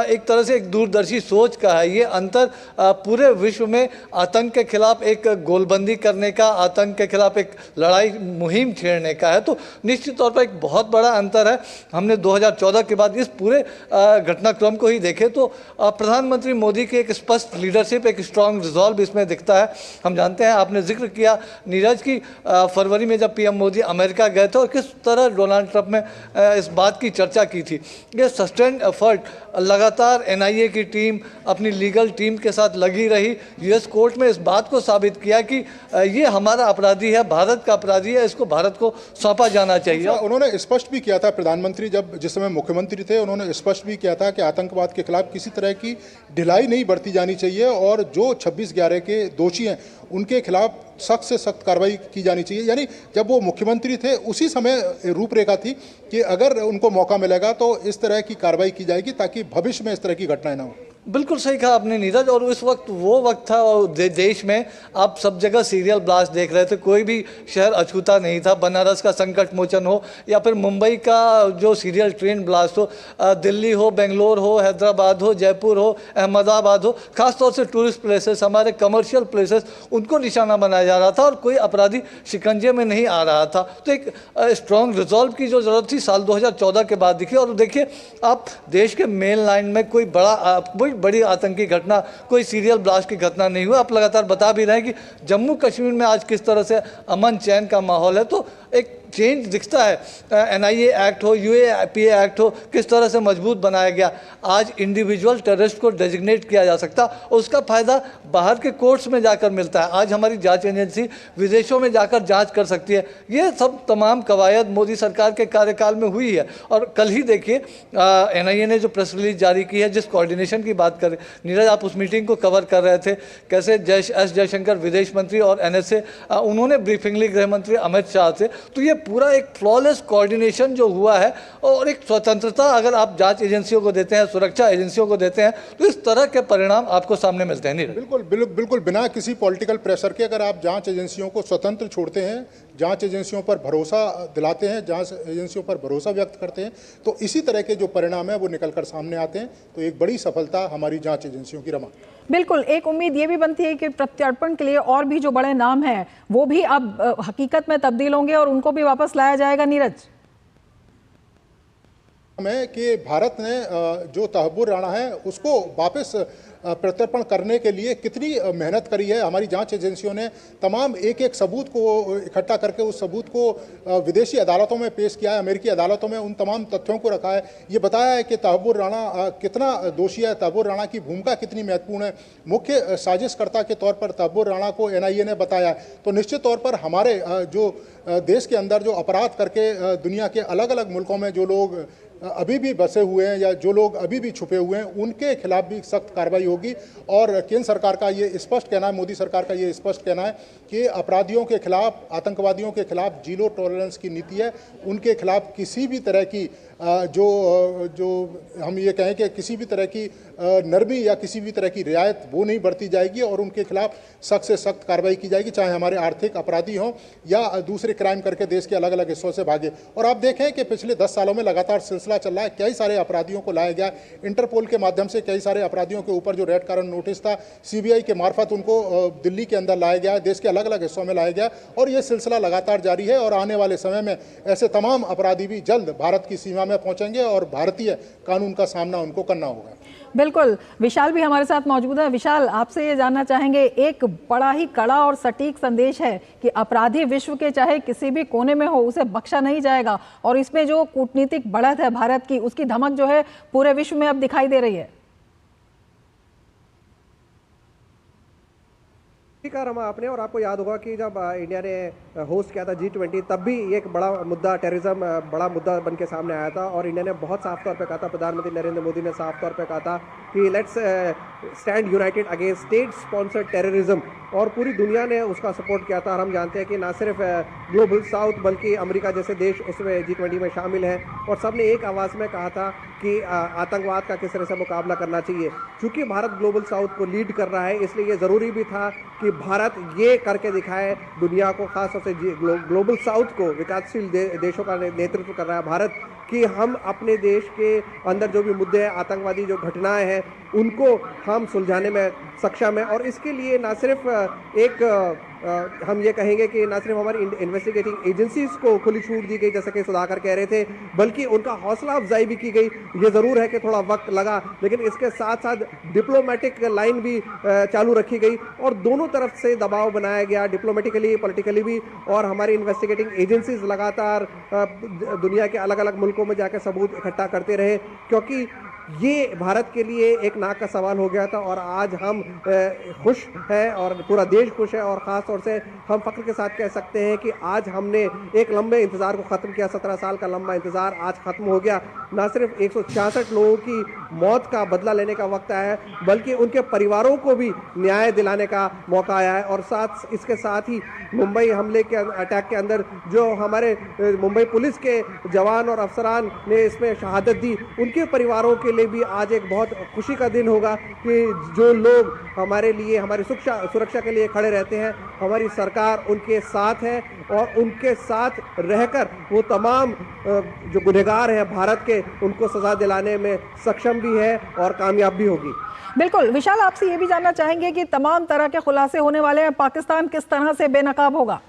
एक तरह से एक दूरदर्शी सोच का है, ये अंतर पूरे विश्व में आतंक के खिलाफ एक गोलबंदी करने का, आतंक के खिलाफ एक लड़ाई मुहिम छेड़ने का है। तो निश्चित तौर पर एक बहुत बड़ा अंतर है। हमने 2014 के बाद इस पूरे घटनाक्रम को ही देखें तो प्रधानमंत्री मोदी की एक स्पष्ट लीडरशिप, एक स्ट्रांग रिजॉल्व इसमें दिखता है। हम जानते हैं, आपने जिक्र किया नीरज की फरवरी में जब पीएम मोदी अमेरिका गए थे और किस तरह डोनाल्ड ट्रंप ने इस बात की चर्चा की थी। ये सस्टेन्ड एफर्ट, लगातार एनआईए की टीम अपनी लीगल टीम के साथ लगी रही, यूएस कोर्ट में इस बात को साबित किया कि ये हमारा अपराधी है, भारत का अपराधी है, इसको भारत को सौंपा जाना चाहिए। उन्होंने स्पष्ट भी किया था, प्रधानमंत्री जिस समय मुख्यमंत्री थे, उन्होंने स्पष्ट भी किया था कि आतंक आतंकवाद के खिलाफ किसी तरह की ढिलाई नहीं बरती जानी चाहिए और जो 26/11 के दोषी हैं उनके खिलाफ सख्त से सख्त कार्रवाई की जानी चाहिए। यानी जब वो मुख्यमंत्री थे उसी समय रूपरेखा थी कि अगर उनको मौका मिलेगा तो इस तरह की कार्रवाई की जाएगी ताकि भविष्य में इस तरह की घटनाएं ना हो। बिल्कुल सही कहा आपने नीरज। और उस वक्त वो वक्त था और देश में आप सब जगह सीरियल ब्लास्ट देख रहे थे, कोई भी शहर अछूता नहीं था। बनारस का संकट मोचन हो या फिर मुंबई का जो सीरियल ट्रेन ब्लास्ट हो, दिल्ली हो, बेंगलोर हो, हैदराबाद हो, जयपुर हो, अहमदाबाद हो, खासतौर से टूरिस्ट प्लेसेस, हमारे कमर्शियल प्लेसेस, उनको निशाना बनाया जा रहा था और कोई अपराधी शिकंजे में नहीं आ रहा था। तो एक स्ट्रॉन्ग रिजॉल्व की जो ज़रूरत थी साल 2014 के बाद दिखी। और देखिए आप देश के मेन लाइन में कोई बड़ी आतंकी घटना, कोई सीरियल ब्लास्ट की घटना नहीं हुआ। आप लगातार बता भी रहे हैं कि जम्मू कश्मीर में आज किस तरह से अमन चैन का माहौल है। तो एक चेंज दिखता है। NIA एक्ट हो, UAPA एक्ट हो, किस तरह से मजबूत बनाया गया। आज इंडिविजुअल टेररिस्ट को डेजिग्नेट किया जा सकता और उसका फ़ायदा बाहर के कोर्ट्स में जाकर मिलता है। आज हमारी जांच एजेंसी विदेशों में जाकर जांच कर सकती है। ये सब तमाम कवायद मोदी सरकार के कार्यकाल में हुई है। और कल ही देखिए NIA ने जो प्रेस रिलीज जारी की है, जिस कोऑर्डिनेशन की बात करें, नीरज आप उस मीटिंग को कवर कर रहे थे, कैसे एस जयशंकर विदेश मंत्री और NSA उन्होंने ब्रीफिंग ली गृह मंत्री अमित शाह से। तो ये पूरा एक फ्लॉलेस कोऑर्डिनेशन जो हुआ है और एक स्वतंत्रता अगर आप जांच एजेंसियों को देते हैं, सुरक्षा एजेंसियों को देते हैं, तो इस तरह के परिणाम आपको सामने मिलते हैं। बिल्कुल बिना किसी पॉलिटिकल प्रेशर के अगर आप जांच एजेंसियों को स्वतंत्र छोड़ते हैं, जांच एजेंसियों पर भरोसा दिलाते हैं, जांच एजेंसियों पर भरोसा व्यक्त करते हैं, तो इसी तरह के जो परिणाम है वो निकल कर सामने आते हैं। तो एक बड़ी सफलता हमारी जांच एजेंसियों की रमा। बिल्कुल, एक उम्मीद ये भी बनती है कि प्रत्यर्पण के लिए और भी जो बड़े नाम हैं वो भी अब हकीकत में तब्दील होंगे और उनको भी वापस लाया जाएगा। नीरज में कि भारत ने जो तहव्वुर राणा है उसको वापस प्रत्यर्पण करने के लिए कितनी मेहनत करी है। हमारी जांच एजेंसियों ने तमाम एक एक सबूत को इकट्ठा करके उस सबूत को विदेशी अदालतों में पेश किया है, अमेरिकी अदालतों में उन तमाम तथ्यों को रखा है। ये बताया है कि तहव्वुर राणा कितना दोषी है, तहव्वुर राणा की भूमिका कितनी महत्वपूर्ण है। मुख्य साजिशकर्ता के तौर पर तहव्वुर राणा को NIA ने बताया है। तो निश्चित तौर पर हमारे जो देश के अंदर जो अपराध करके दुनिया के अलग अलग मुल्कों में जो लोग अभी भी बसे हुए हैं या जो लोग अभी भी छुपे हुए हैं, उनके खिलाफ भी सख्त कार्रवाई होगी। और केंद्र सरकार का ये स्पष्ट कहना है, मोदी सरकार का ये स्पष्ट कहना है कि अपराधियों के खिलाफ, आतंकवादियों के खिलाफ जीरो टॉलरेंस की नीति है। उनके खिलाफ किसी भी तरह की जो हम ये कहें कि किसी भी तरह की नरमी या किसी भी तरह की रियायत वो नहीं बरती जाएगी और उनके खिलाफ सख्त से सख्त कार्रवाई की जाएगी, चाहे हमारे आर्थिक अपराधी हों या दूसरे क्राइम करके देश के अलग अलग हिस्सों से भागे। और आप देखें कि पिछले 10 सालों में लगातार सिलसिला चल रहा है, कई सारे अपराधियों को लाया गया। इंटरपोल के माध्यम से कई सारे अपराधियों के ऊपर जो रेड कॉर्नर नोटिस था, CBI के मार्फत उनको दिल्ली के अंदर लाया गया, देश के अलग अलग हिस्सों में लाया गया और ये सिलसिला लगातार जारी है। और आने वाले समय में ऐसे तमाम अपराधी भी जल्द भारत की सीमा में पहुंचेंगे और भारतीय कानून का सामना उनको करना होगा। बिल्कुल, विशाल भी हमारे साथ मौजूद है। विशाल, आपसे ये जानना चाहेंगे, एक बड़ा ही कड़ा और सटीक संदेश है कि अपराधी विश्व के चाहे किसी भी कोने में हो उसे बख्शा नहीं जाएगा और इसमें जो कूटनीतिक बढ़त है भारत की, उसकी धमक जो है पूरे विश्व में अब दिखाई दे रही है। कहा रमा आपने, और आपको याद होगा कि जब इंडिया ने होस्ट किया था G20 तब भी एक बड़ा मुद्दा टेररिज्म बड़ा मुद्दा बन के सामने आया था और इंडिया ने बहुत साफ तौर पे कहा था, प्रधानमंत्री नरेंद्र मोदी ने साफ तौर पे कहा था कि let's stand United against state sponsored terrorism, और पूरी दुनिया ने उसका सपोर्ट किया था। और हम जानते हैं कि ना सिर्फ ग्लोबल साउथ बल्कि अमेरिका जैसे देश उसमें G20 में शामिल हैं और सबने एक आवाज़ में कहा था कि आतंकवाद का किस तरह से मुकाबला करना चाहिए। चूँकि भारत ग्लोबल साउथ को लीड कर रहा है, इसलिए ये ज़रूरी भी था कि भारत ये करके दिखाए दुनिया को, खासतौर से ग्लोबल साउथ को, विकासशील देशों का नेतृत्व कर रहा है भारत, कि हम अपने देश के अंदर जो भी मुद्दे हैं, आतंकवादी जो घटनाएं हैं, उनको हम सुलझाने में सक्षम है। और इसके लिए ना सिर्फ हम ये कहेंगे कि ना सिर्फ हमारी इन्वेस्टिगेटिंग एजेंसीज को खुली छूट दी गई जैसे कि सुधाकर कह रहे थे, बल्कि उनका हौसला अफजाई भी की गई। ये ज़रूर है कि थोड़ा वक्त लगा, लेकिन इसके साथ साथ डिप्लोमेटिक लाइन भी चालू रखी गई और दोनों तरफ से दबाव बनाया गया, डिप्लोमेटिकली, पॉलिटिकली भी। और हमारी इन्वेस्टिगेटिंग एजेंसीज लगातार दुनिया के अलग अलग मुल्कों में जाकर सबूत इकट्ठा करते रहे, क्योंकि ये भारत के लिए एक नाक का सवाल हो गया था और आज हम खुश हैं और पूरा देश खुश है और ख़ास तौर से हम फ़ख्र के साथ कह सकते हैं कि आज हमने एक लंबे इंतज़ार को ख़त्म किया। 17 साल का लंबा इंतज़ार आज ख़त्म हो गया। ना सिर्फ 166 लोगों की मौत का बदला लेने का वक्त आया है बल्कि उनके परिवारों को भी न्याय दिलाने का मौका आया है। और इसके साथ ही मुंबई हमले के अटैक के अंदर जो हमारे मुंबई पुलिस के जवान और अफसरान ने इसमें शहादत दी, उनके परिवारों के लिए भी आज एक बहुत खुशी का दिन होगा कि जो लोग हमारे लिए, हमारी सुरक्षा के लिए खड़े रहते हैं, हमारी सरकार उनके साथ है और उनके साथ रहकर वो तमाम जो गुनहगार हैं भारत के, उनको सजा दिलाने में सक्षम भी है और कामयाब भी होगी। बिल्कुल विशाल, आपसे ये भी जानना चाहेंगे कि तमाम तरह के खुलासे होने वाले हैं, पाकिस्तान किस तरह से बेनकाब होगा?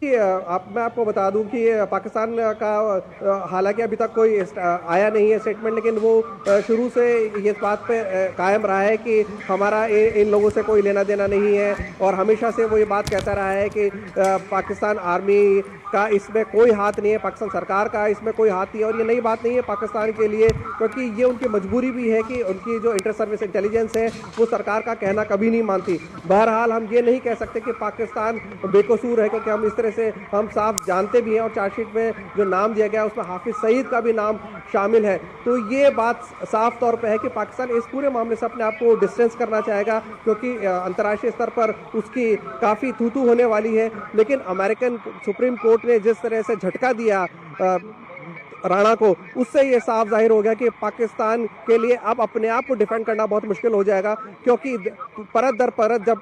मैं आपको बता दूं कि पाकिस्तान का हालांकि अभी तक कोई आया नहीं है स्टेटमेंट, लेकिन वो शुरू से ये इस बात पे कायम रहा है कि हमारा इन लोगों से कोई लेना देना नहीं है और हमेशा से वो ये बात कहता रहा है कि पाकिस्तान आर्मी का इसमें कोई हाथ नहीं है, पाकिस्तान सरकार का इसमें कोई हाथ नहीं है। और ये नई बात नहीं है पाकिस्तान के लिए, क्योंकि ये उनकी मजबूरी भी है कि उनकी जो इंटर सर्विस इंटेलिजेंस है वो सरकार का कहना कभी नहीं मानती। बहरहाल हम ये नहीं कह सकते कि पाकिस्तान बेकसूर है, क्योंकि हम इस तरह से हम साफ जानते भी हैं और चार्जशीट में जो नाम दिया गया उसमें हाफिज सईद का भी नाम शामिल है। तो ये बात साफ तौर पे है कि पाकिस्तान इस पूरे मामले से अपने आप को डिस्टेंस करना चाहेगा, क्योंकि अंतर्राष्ट्रीय स्तर पर उसकी काफ़ी थू होने वाली है। लेकिन अमेरिकन सुप्रीम कोर्ट ने जिस तरह से झटका दिया राणा को, उससे ये साफ जाहिर हो गया कि पाकिस्तान के लिए अब अपने आप को डिफेंड करना बहुत मुश्किल हो जाएगा, क्योंकि परत दर परत जब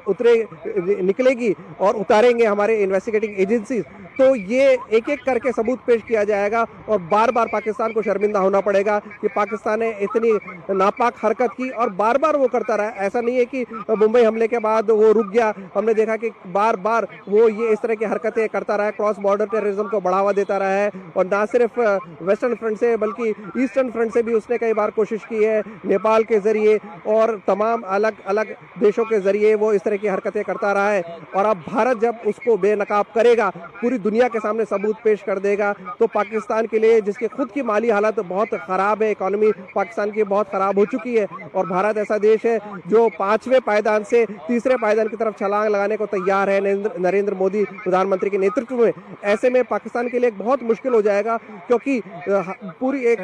निकलेगी और उतारेंगे हमारे इन्वेस्टिगेटिंग एजेंसीज, तो ये एक एक करके सबूत पेश किया जाएगा और बार बार पाकिस्तान को शर्मिंदा होना पड़ेगा कि पाकिस्तान ने इतनी नापाक हरकत की और बार बार वो करता रहा। ऐसा नहीं है कि मुंबई हमले के बाद वो रुक गया, हमने देखा कि बार बार वो ये इस तरह की हरकतें करता रहा है, क्रॉस बॉर्डर टेररिज्म को बढ़ावा देता रहा है। और ना सिर्फ वेस्टर्न फ्रंट से बल्कि ईस्टर्न फ्रंट से भी उसने कई बार कोशिश की है, नेपाल के जरिए और तमाम अलग अलग देशों के जरिए वो इस तरह की हरकतें करता रहा है। और अब भारत जब उसको बेनकाब करेगा, पूरी दुनिया के सामने सबूत पेश कर देगा, तो पाकिस्तान के लिए, जिसकी खुद की माली हालत बहुत खराब है, इकोनॉमी पाकिस्तान की बहुत खराब हो चुकी है, और भारत ऐसा देश है जो 5वें पायदान से 3रे पायदान की तरफ छलांग लगाने को तैयार है नरेंद्र मोदी प्रधानमंत्री के नेतृत्व में। ऐसे में पाकिस्तान के लिए बहुत मुश्किल हो जाएगा, क्योंकि पूरी एक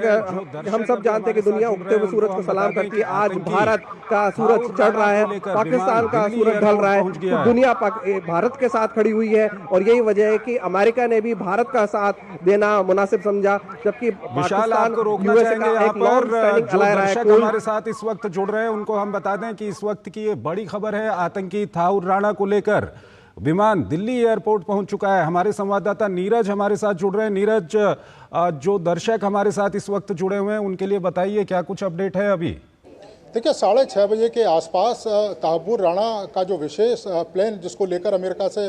हम सब जानते हैं कि दुनिया उगते हुए सूरज को सलाम करती है। आज भारत का सूरज चढ़ रहा है, पाकिस्तान का सूरज ढल रहा है, तो दुनिया भारत के साथ खड़ी हुई है। और यही वजह है कि अमेरिका ने भी भारत का साथ देना मुनासिब समझा, जबकि पाकिस्तान यूएसए का एक लॉन्ग स्टैंडिंग अलाय रहा है। हमारे साथ इस वक्त जुड़ रहे हैं, उनको हम बता दें कि इस वक्त की ये बड़ी खबर है, आतंकी थाउर राणा को लेकर विमान दिल्ली एयरपोर्ट पहुंच चुका है। हमारे संवाददाता नीरज हमारे साथ जुड़ रहे हैं। नीरज, जो दर्शक हमारे साथ इस वक्त जुड़े हुए हैं उनके लिए बताइए क्या कुछ अपडेट है अभी? देखिए, 6:30 बजे के आसपास तहव्वुर राणा का जो विशेष प्लेन जिसको लेकर अमेरिका से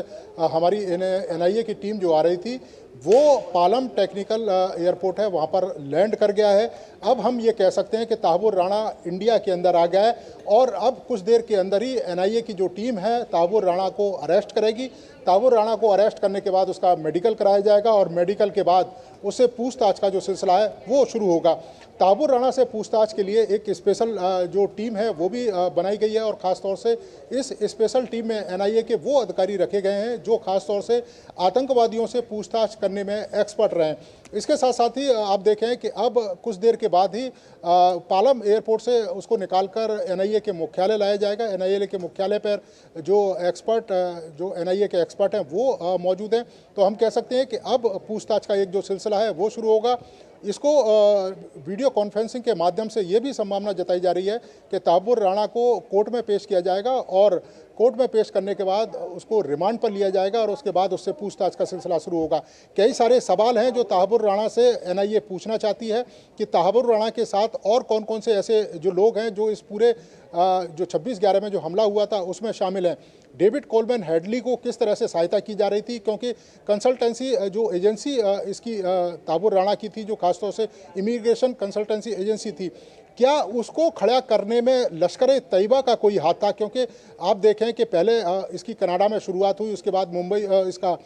हमारी एनआईए की टीम जो आ रही थी, वो पालम टेक्निकल एयरपोर्ट है, वहाँ पर लैंड कर गया है। अब हम ये कह सकते हैं कि तहव्वुर राणा इंडिया के अंदर आ गया है और अब कुछ देर के अंदर ही एनआईए की जो टीम है तहव्वुर राणा को अरेस्ट करेगी। तहव्वुर राणा को अरेस्ट करने के बाद उसका मेडिकल कराया जाएगा और मेडिकल के बाद उससे पूछताछ का जो सिलसिला है वो शुरू होगा। तहव्वुर राणा से पूछताछ के लिए एक स्पेशल जो टीम है वो भी बनाई गई है और ख़ास तौर से इस स्पेशल टीम में एनआईए के वो अधिकारी रखे गए हैं जो ख़ास तौर से आतंकवादियों से पूछताछ करने में एक्सपर्ट रहे हैं। इसके साथ साथ ही आप देखें कि अब कुछ देर के बाद ही पालम एयरपोर्ट से उसको निकालकर एनआईए के मुख्यालय लाया जाएगा। एनआईए के मुख्यालय पर जो एनआईए के एक्सपर्ट हैं वो मौजूद हैं। तो हम कह सकते हैं कि अब पूछताछ का एक जो सिलसिला है वो शुरू होगा। इसको वीडियो कॉन्फ्रेंसिंग के माध्यम से ये भी संभावना जताई जा रही है कि तहव्वुर राणा को कोर्ट में पेश किया जाएगा और कोर्ट में पेश करने के बाद उसको रिमांड पर लिया जाएगा और उसके बाद उससे पूछताछ का सिलसिला शुरू होगा। कई सारे सवाल हैं जो तहव्वुर राणा से एनआईए पूछना चाहती है कि तहव्वुर राणा के साथ और कौन कौन से ऐसे जो लोग हैं जो इस पूरे जो 26/11 में जो हमला हुआ था उसमें शामिल हैं। डेविड कोलमैन हेडली को किस तरह से सहायता की जा रही थी, क्योंकि कंसल्टेंसी जो एजेंसी इसकी तहव्वुर राणा की थी, जो खासतौर से इमिग्रेशन कंसल्टेंसी एजेंसी थी, क्या उसको खड़ा करने में लश्कर तैयबा का कोई हाथ था? क्योंकि आप देखें कि पहले इसकी कनाडा में शुरुआत हुई, उसके बाद मुंबई इसका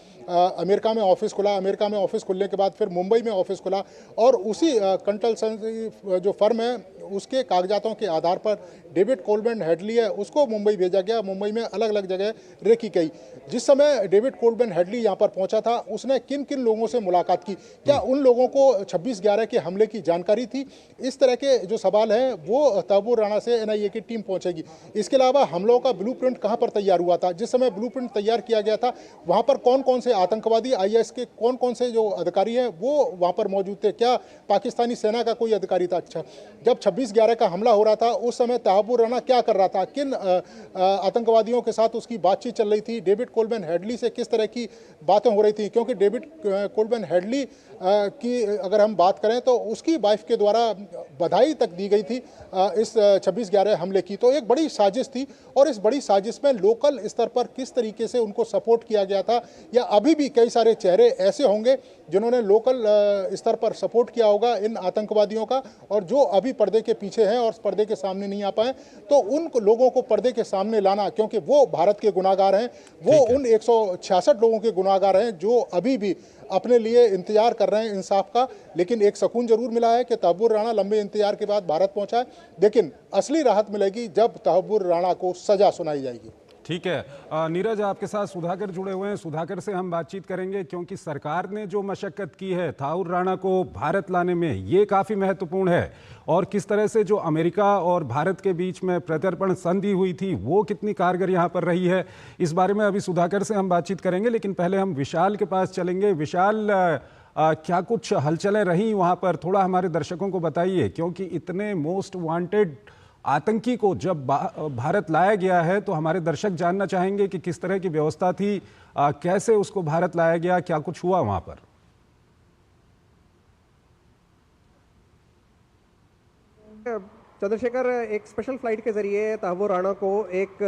अमेरिका में ऑफिस खुला, अमेरिका में ऑफिस खुलने के बाद फिर मुंबई में ऑफिस खुला, और उसी कंसल्टेंसी जो फर्म है उसके कागजातों के आधार पर डेविड कोलमैन हेडली है उसको मुंबई भेजा गया। मुंबई में अलग अलग जगह रेकी गई। जिस समय डेविड कोलमैन हेडली यहाँ पर पहुंचा था, उसने किन किन लोगों से मुलाकात की? क्या उन लोगों को 26/11 के हमले की जानकारी थी? इस तरह के जो सवाल हैं वो तहव्वुर राणा से एनआईए की टीम पहुंचेगी। इसके अलावा हमलों का ब्लूप्रिंट कहां पर तैयार हुआ था? जिस समय ब्लूप्रिंट तैयार किया गया था, वहां पर कौन कौन से आतंकवादी, आईएस के कौन कौन से जो अधिकारी हैं वो वहां पर मौजूद थे? क्या पाकिस्तानी सेना का कोई अधिकारी था? अच्छा, जब 26/11 का हमला हो रहा था उस समय तहव्वुर राणा क्या कर रहा था? किन आतंकवादियों के साथ उसकी बातचीत चल रही थी? डेविड कोलमैन हेडली से किस तरह की बातें हो रही थी? क्योंकि डेविड कोलमैन हेडली की अगर हम बात करें तो उसकी वाइफ के द्वारा बधाई तक दी गई थी इस 26/11 हमले की। तो एक बड़ी साजिश थी, और इस बड़ी साजिश में लोकल स्तर पर किस तरीके से उनको सपोर्ट किया गया था, या अभी भी कई सारे चेहरे ऐसे होंगे जिन्होंने लोकल स्तर पर सपोर्ट किया होगा इन आतंकवादियों का, और जो अभी पर्दे के पीछे हैं और पर्दे के सामने नहीं आ पाए, तो उन लोगों को पर्दे के सामने लाना, क्योंकि वो भारत के गुनाहगार हैं, वो उन 166 लोगों के गुनाहगार हैं जो अभी भी अपने लिए इंतजार कर रहे हैं इंसाफ का। लेकिन एक सुकून जरूर मिला है कि तहव्वुर राणा लंबे इंतजार के बाद भारत पहुंचा है, लेकिन असली राहत मिलेगी जब तहव्वुर राणा को सजा सुनाई जाएगी। ठीक है, नीरज आपके साथ सुधाकर जुड़े हुए हैं। सुधाकर से हम बातचीत करेंगे, क्योंकि सरकार ने जो मशक्कत की है तहव्वुर राणा को भारत लाने में, ये काफ़ी महत्वपूर्ण है, और किस तरह से जो अमेरिका और भारत के बीच में प्रत्यर्पण संधि हुई थी वो कितनी कारगर यहाँ पर रही है, इस बारे में अभी सुधाकर से हम बातचीत करेंगे। लेकिन पहले हम विशाल के पास चलेंगे। विशाल, क्या कुछ हलचलें रहीं वहाँ पर, थोड़ा हमारे दर्शकों को बताइए, क्योंकि इतने मोस्ट वांटेड आतंकी को जब भारत लाया गया है तो हमारे दर्शक जानना चाहेंगे कि किस तरह की व्यवस्था थी, कैसे उसको भारत लाया गया, क्या कुछ हुआ वहां पर। चंद्रशेखर, एक स्पेशल फ्लाइट के जरिए तहव्वुर राणा को, एक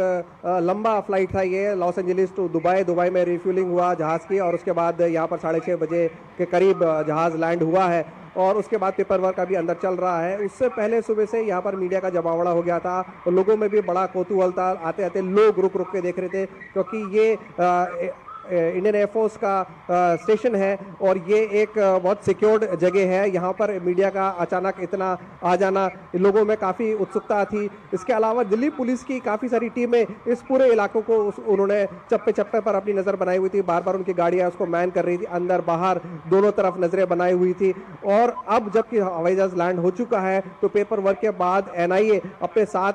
लंबा फ्लाइट था ये, Los Angeles to Dubai, Dubai में रिफ्यूलिंग हुआ जहाज़ की, और उसके बाद यहाँ पर 6:30 बजे के करीब जहाज़ लैंड हुआ है, और उसके बाद पेपर वर्क अभी अंदर चल रहा है। उससे पहले सुबह से यहाँ पर मीडिया का जमावड़ा हो गया था, और लोगों में भी बड़ा कौतूहल था। आते आते लोग रुक रुक के देख रहे थे, क्योंकि ये इंडियन एयरफोर्स का स्टेशन है, और ये एक बहुत सिक्योर्ड जगह है। यहाँ पर मीडिया का अचानक इतना आ जाना, लोगों में काफ़ी उत्सुकता थी। इसके अलावा दिल्ली पुलिस की काफ़ी सारी टीमें इस पूरे इलाकों को उन्होंने चप्पे चप्पे पर अपनी नज़र बनाई हुई थी। बार बार उनकी गाड़ियाँ उसको मैन कर रही थी, अंदर बाहर दोनों तरफ नज़रें बनाई हुई थी। और अब जबकि हवाई जहाज़ लैंड हो चुका है, तो पेपर वर्क के बाद एनआईए अपने साथ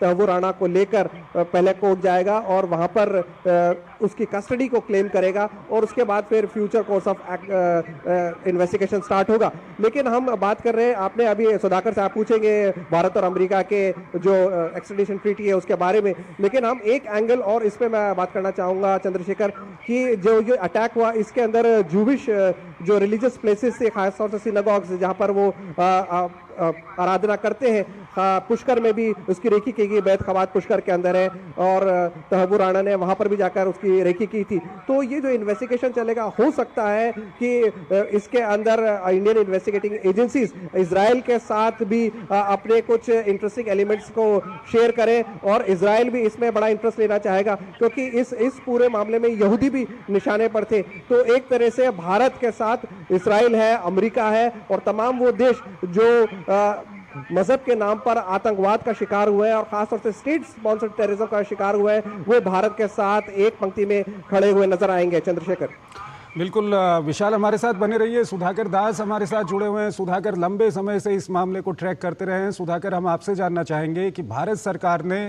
तहव्वुर राणा को लेकर पहले कोर्ट जाएगा, और वहां पर उसकी कस्टडी को क्लेम करेगा, और उसके बाद फिर future course of investigation start होगा। लेकिन हम बात कर रहे हैं, आपने अभी सुधाकर से आप पूछेंगे भारत और अमेरिका के जो एक्सट्रेडिशन ट्रीटी है उसके बारे में, लेकिन हम एक एंगल और इस पर मैं बात करना चाहूँगा चंद्रशेखर, कि जो ये अटैक हुआ इसके अंदर जूविश जो रिलीजियस प्लेसेस थे, खासतौर से सिनागॉग्स जहाँ पर वो आराधना करते हैं, पुष्कर में भी उसकी रेकी की गई, बैत खवात पुष्कर के अंदर है, और तहव्वुर राणा ने वहां पर भी जाकर उसकी रेकी की थी। तो ये जो इन्वेस्टिगेशन चलेगा, हो सकता है कि इसके अंदर इंडियन इन्वेस्टिगेटिंग एजेंसीज इजराइल के साथ भी अपने कुछ इंटरेस्टिंग एलिमेंट्स को शेयर करें, और इजराइल भी इसमें बड़ा इंटरेस्ट लेना चाहेगा, क्योंकि इस पूरे मामले में यहूदी भी निशाने पर थे। तो एक तरह से भारत के साथ इजराइल है, अमेरिका है, और तमाम वो देश जो मजहब के नाम पर आतंकवाद का शिकार हुए हैं, और खासतौर से स्टेट स्पॉन्सर्ड टेररिज्म का शिकार हुए हैं, वो भारत के साथ एक पंक्ति में खड़े हुए नजर आएंगे। चंद्रशेखर, बिल्कुल विशाल, हमारे साथ बने रहिए। सुधाकर दास हमारे साथ जुड़े हुए हैं। सुधाकर, लंबे समय से इस मामले को ट्रैक करते रहे हैं। सुधाकर, हम आपसे जानना चाहेंगे कि भारत सरकार ने,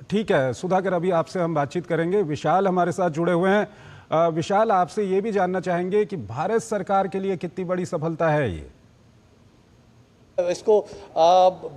ठीक है सुधाकर, अभी आपसे हम बातचीत करेंगे। विशाल हमारे साथ जुड़े हुए हैं। विशाल, आपसे ये भी जानना चाहेंगे कि भारत सरकार के लिए कितनी बड़ी सफलता है ये? इसको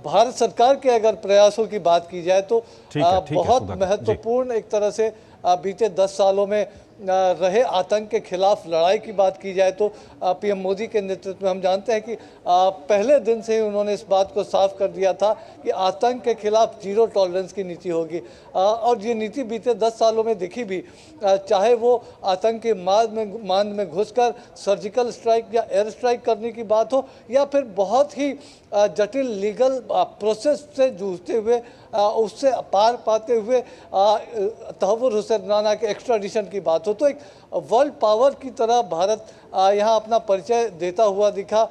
भारत सरकार के अगर प्रयासों की बात की जाए तो बहुत महत्वपूर्ण एक तरह से बीते 10 सालों में रहे आतंक के खिलाफ लड़ाई की बात की जाए तो पीएम मोदी के नेतृत्व में हम जानते हैं कि पहले दिन से ही उन्होंने इस बात को साफ कर दिया था कि आतंक के खिलाफ जीरो टॉलरेंस की नीति होगी। और ये नीति बीते 10 सालों में दिखी भी, चाहे वो आतंक के मान में घुसकर सर्जिकल स्ट्राइक या एयर स्ट्राइक करने की बात हो, या फिर बहुत ही जटिल लीगल प्रोसेस से जूझते हुए उससे पार पाते हुए तहव्वुर हुसैन राना के एक्स्ट्राडिशन की बात हो। तो एक वर्ल्ड पावर की तरह भारत यहाँ अपना परिचय देता हुआ दिखा,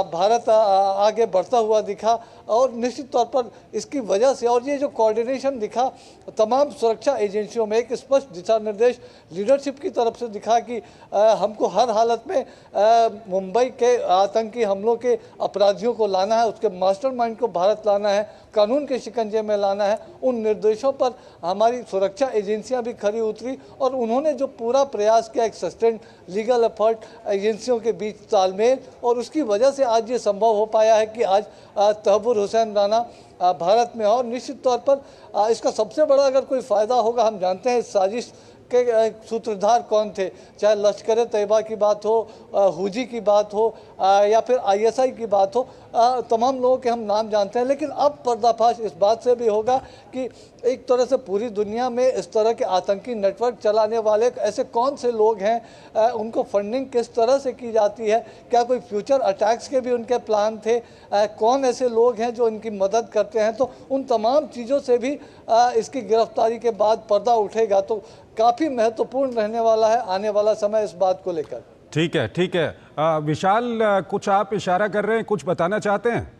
भारत आगे बढ़ता हुआ दिखा, और निश्चित तौर पर इसकी वजह से और ये जो कोऑर्डिनेशन दिखा तमाम सुरक्षा एजेंसियों में, एक स्पष्ट दिशा निर्देश लीडरशिप की तरफ से दिखा कि हमको हर हालत में मुंबई के आतंकी हमलों के अपराधियों को लाना है, उसके मास्टरमाइंड को भारत लाना है, कानून के शिकंजे में लाना है। उन निर्देशों पर हमारी सुरक्षा एजेंसियां भी खरी उतरी और उन्होंने जो पूरा प्रयास किया, एक सस्टेन्ड लीगल एफर्ट, एजेंसियों के बीच तालमेल, और उसकी वजह से आज ये संभव हो पाया है कि आज तहव्वुर हुसैन राना भारत में। और निश्चित तौर पर इसका सबसे बड़ा अगर कोई फ़ायदा होगा, हम जानते हैं साजिश के सूत्रधार कौन थे, चाहे लश्कर तैयबा की बात हो, हुजी की बात हो, या फिर आईएसआई की बात हो, तमाम लोगों के हम नाम जानते हैं। लेकिन अब पर्दाफाश इस बात से भी होगा कि एक तरह से पूरी दुनिया में इस तरह के आतंकी नेटवर्क चलाने वाले ऐसे कौन से लोग हैं, उनको फंडिंग किस तरह से की जाती है, क्या कोई फ्यूचर अटैक्स के भी उनके प्लान थे, कौन ऐसे लोग हैं जो इनकी मदद करते हैं। तो उन तमाम चीज़ों से भी इसकी गिरफ्तारी के बाद पर्दा उठेगा। तो काफ़ी महत्वपूर्ण रहने वाला है आने वाला समय इस बात को लेकर। ठीक है, ठीक है। विशाल, कुछ आप इशारा कर रहे हैं, कुछ बताना चाहते हैं?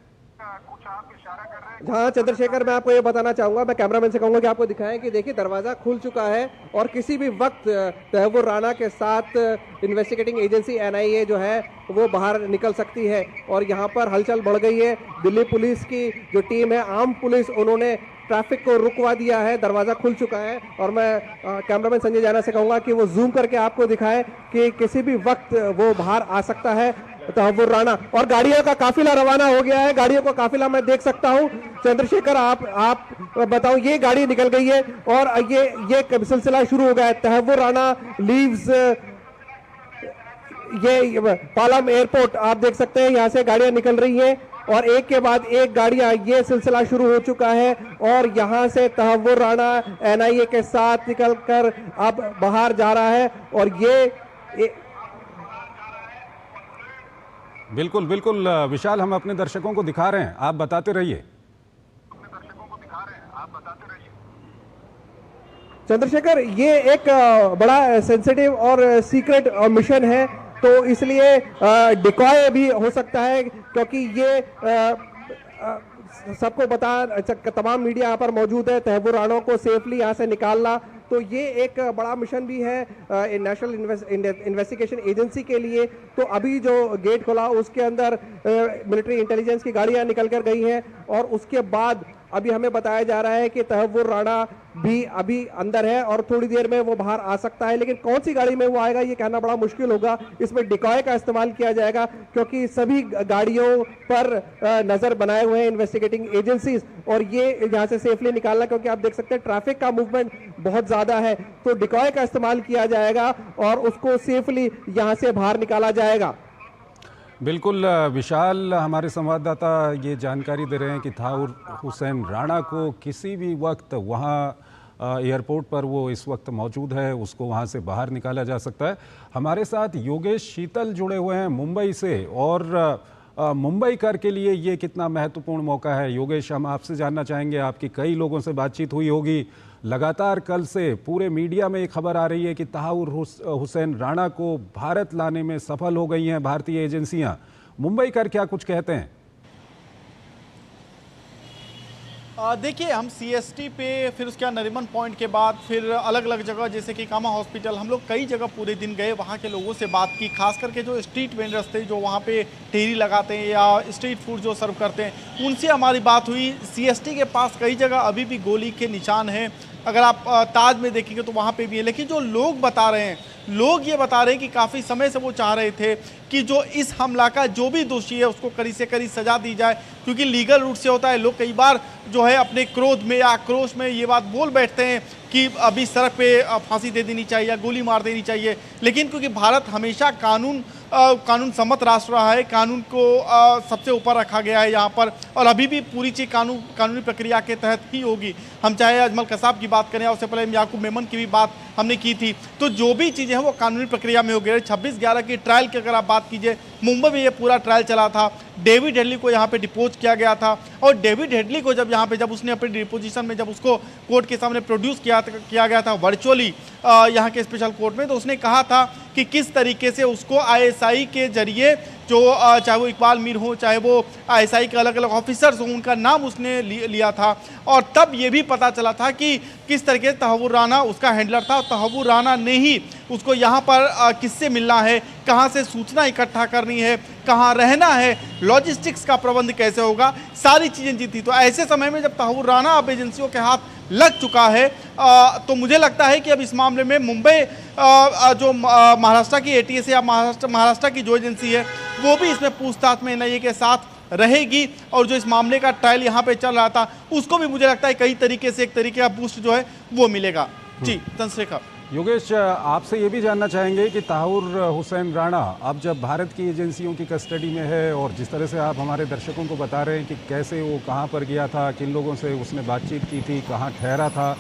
हाँ चंद्रशेखर, मैं आपको ये बताना चाहूंगा, मैं कैमरामैन से कहूंगा कि आपको दिखाएं कि देखिए दरवाजा खुल चुका है और किसी भी वक्त तहव्वुर राना के साथ इन्वेस्टिगेटिंग एजेंसी एनआईए जो है वो बाहर निकल सकती है। और यहाँ पर हलचल बढ़ गई है। दिल्ली पुलिस की जो टीम है, आर्म पुलिस, उन्होंने ट्रैफिक को रुकवा दिया है, दरवाजा खुल चुका है। और मैं कैमरामैन संजय जाना से कहूंगा कि वो जूम करके आपको दिखाए कि किसी भी वक्त वो बाहर आ सकता है तहव्वुर राना। और गाड़ियों का काफिला रवाना हो गया है, गाड़ियों का काफिला मैं देख सकता हूं। चंद्रशेखर, आप बताओ, ये गाड़ी निकल गई है और ये सिलसिला शुरू हो गया है। तहव्वुर राना लीव्स ये पालम एयरपोर्ट, आप देख सकते हैं यहाँ से गाड़ियां निकल रही हैं और एक के बाद एक गाड़ियां, ये सिलसिला शुरू हो चुका है। और यहाँ से तहव्वुर राना एनआईए के साथ निकलकर अब बाहर जा रहा है। और ये बिल्कुल बिल्कुल विशाल, हम अपने दर्शकों को दिखा रहे हैं, आप बताते रहिए। चंद्रशेखर, ये एक बड़ा सेंसिटिव और सीक्रेट मिशन है, तो इसलिए डिकॉय भी हो सकता है, क्योंकि ये सबको तमाम मीडिया यहाँ पर मौजूद है। तहव्वुर राना को सेफली यहाँ से निकालना, तो ये एक बड़ा मिशन भी है नेशनल इन्वेस्टिगेशन एजेंसी के लिए। तो अभी जो गेट खुला उसके अंदर मिलिट्री इंटेलिजेंस की गाड़ियां निकल कर गई हैं और उसके बाद अभी हमें बताया जा रहा है कि तहव्वुर राना भी अभी अंदर है और थोड़ी देर में वो बाहर आ सकता है। लेकिन कौन सी गाड़ी में वो आएगा ये कहना बड़ा मुश्किल होगा। इसमें डिकॉय का इस्तेमाल किया जाएगा, क्योंकि सभी गाड़ियों पर नजर बनाए हुए हैं इन्वेस्टिगेटिंग एजेंसीज, और ये यहाँ से सेफली निकालना, क्योंकि आप देख सकते हैं ट्रैफिक का मूवमेंट बहुत ज्यादा है, तो डिकॉय का इस्तेमाल किया जाएगा और उसको सेफली यहाँ से बाहर निकाला जाएगा। बिल्कुल विशाल, हमारे संवाददाता ये जानकारी दे रहे हैं कि तहव्वुर हुसैन राणा को किसी भी वक्त वहाँ एयरपोर्ट पर वो इस वक्त मौजूद है, उसको वहाँ से बाहर निकाला जा सकता है। हमारे साथ योगेश शीतल जुड़े हुए हैं मुंबई से, और मुंबई कर के लिए ये कितना महत्वपूर्ण मौका है। योगेश, हम आपसे जानना चाहेंगे, आपकी कई लोगों से बातचीत हुई होगी, लगातार कल से पूरे मीडिया में एक खबर आ रही है कि तहव्वुर हुसैन राणा को भारत लाने में सफल हो गई हैं भारतीय एजेंसियां। मुंबई कर क्या कुछ कहते हैं? देखिए, हम सीएसटी पे, फिर उसके बाद नरीमन पॉइंट के बाद फिर अलग अलग जगह जैसे कि कामा हॉस्पिटल, हम लोग कई जगह पूरे दिन गए, वहाँ के लोगों से बात की, खास करके जो स्ट्रीट वेंडर्स थे जो वहाँ पे ठेरी लगाते हैं या स्ट्रीट फूड जो सर्व करते हैं, उनसे हमारी बात हुई। सीएसटी के पास कई जगह अभी भी गोली के निशान हैं, अगर आप ताज में देखेंगे तो वहाँ पे भी है। लेकिन जो लोग बता रहे हैं लोग ये बता रहे हैं कि काफ़ी समय से वो चाह रहे थे कि जो इस हमला का जो भी दोषी है उसको कड़ी से कड़ी सजा दी जाए, क्योंकि लीगल रूट से होता है। लोग कई बार जो है अपने क्रोध में या आक्रोश में ये बात बोल बैठते हैं कि अभी सड़क पे फांसी दे देनी चाहिए या गोली मार देनी चाहिए, लेकिन क्योंकि भारत हमेशा कानून सम्मत राष्ट्र रहा है, कानून को सबसे ऊपर रखा गया है यहाँ पर, और अभी भी पूरी चीज़ कानूनी प्रक्रिया के तहत ही होगी। हम चाहे अजमल कसाब की बात करें, उससे पहले याकूब मेमन की भी बात हमने की थी, तो जो भी चीज़ें हैं वो कानूनी प्रक्रिया में हो गई। 26/11 की ट्रायल की अगर आप बात कीजिए, मुंबई में ये पूरा ट्रायल चला था। डेविड हेडली को यहाँ पे डिपोज किया गया था, और डेविड हेडली को जब उसने अपनी डिपोजिशन में जब उसको कोर्ट के सामने प्रोड्यूस किया गया था वर्चुअली यहाँ के स्पेशल कोर्ट में, तो उसने कहा था कि किस तरीके से उसको ISI के जरिए जो चाहे वो इकबाल मीर हो, चाहे वो ISI के अलग अलग ऑफिसर्स हों, उनका नाम उसने लिया था। और तब ये भी पता चला था कि किस तरीके से तहव्वुर राना उसका हैंडलर था, और तहव्वुर राना ने ही उसको यहाँ पर किससे मिलना है, कहाँ से सूचना इकट्ठा करनी है, कहाँ रहना है, लॉजिस्टिक्स का प्रबंध कैसे होगा, सारी चीज़ें जीती। तो ऐसे समय में जब तहव्वुर राना अब एजेंसियों के हाथ लग चुका है, तो मुझे लगता है कि अब इस मामले में मुंबई जो महाराष्ट्र की ATS या महाराष्ट्र की जो एजेंसी है वो भी इसमें पूछताछ में NIA के साथ रहेगी, और जो इस मामले का ट्रायल यहाँ पे चल रहा था उसको भी मुझे लगता है कई तरीके से एक तरीके का बूस्ट जो है वो मिलेगा। जी चंद्रशेखर। योगेश, आपसे ये भी जानना चाहेंगे कि तहव्वुर हुसैन राणा अब जब भारत की एजेंसियों की कस्टडी में है, और जिस तरह से आप हमारे दर्शकों को बता रहे हैं कि कैसे वो कहाँ पर गया था, किन लोगों से उसने बातचीत की थी, कहाँ ठहरा था,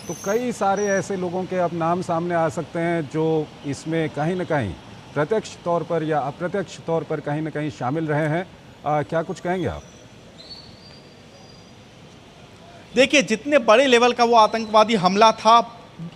तो कई सारे ऐसे लोगों के अब नाम सामने आ सकते हैं जो इसमें कहीं ना कहीं प्रत्यक्ष तौर पर या अप्रत्यक्ष तौर पर कहीं ना कहीं शामिल रहे हैं। क्या कुछ कहेंगे आप? देखिए, जितने बड़े लेवल का वो आतंकवादी हमला था,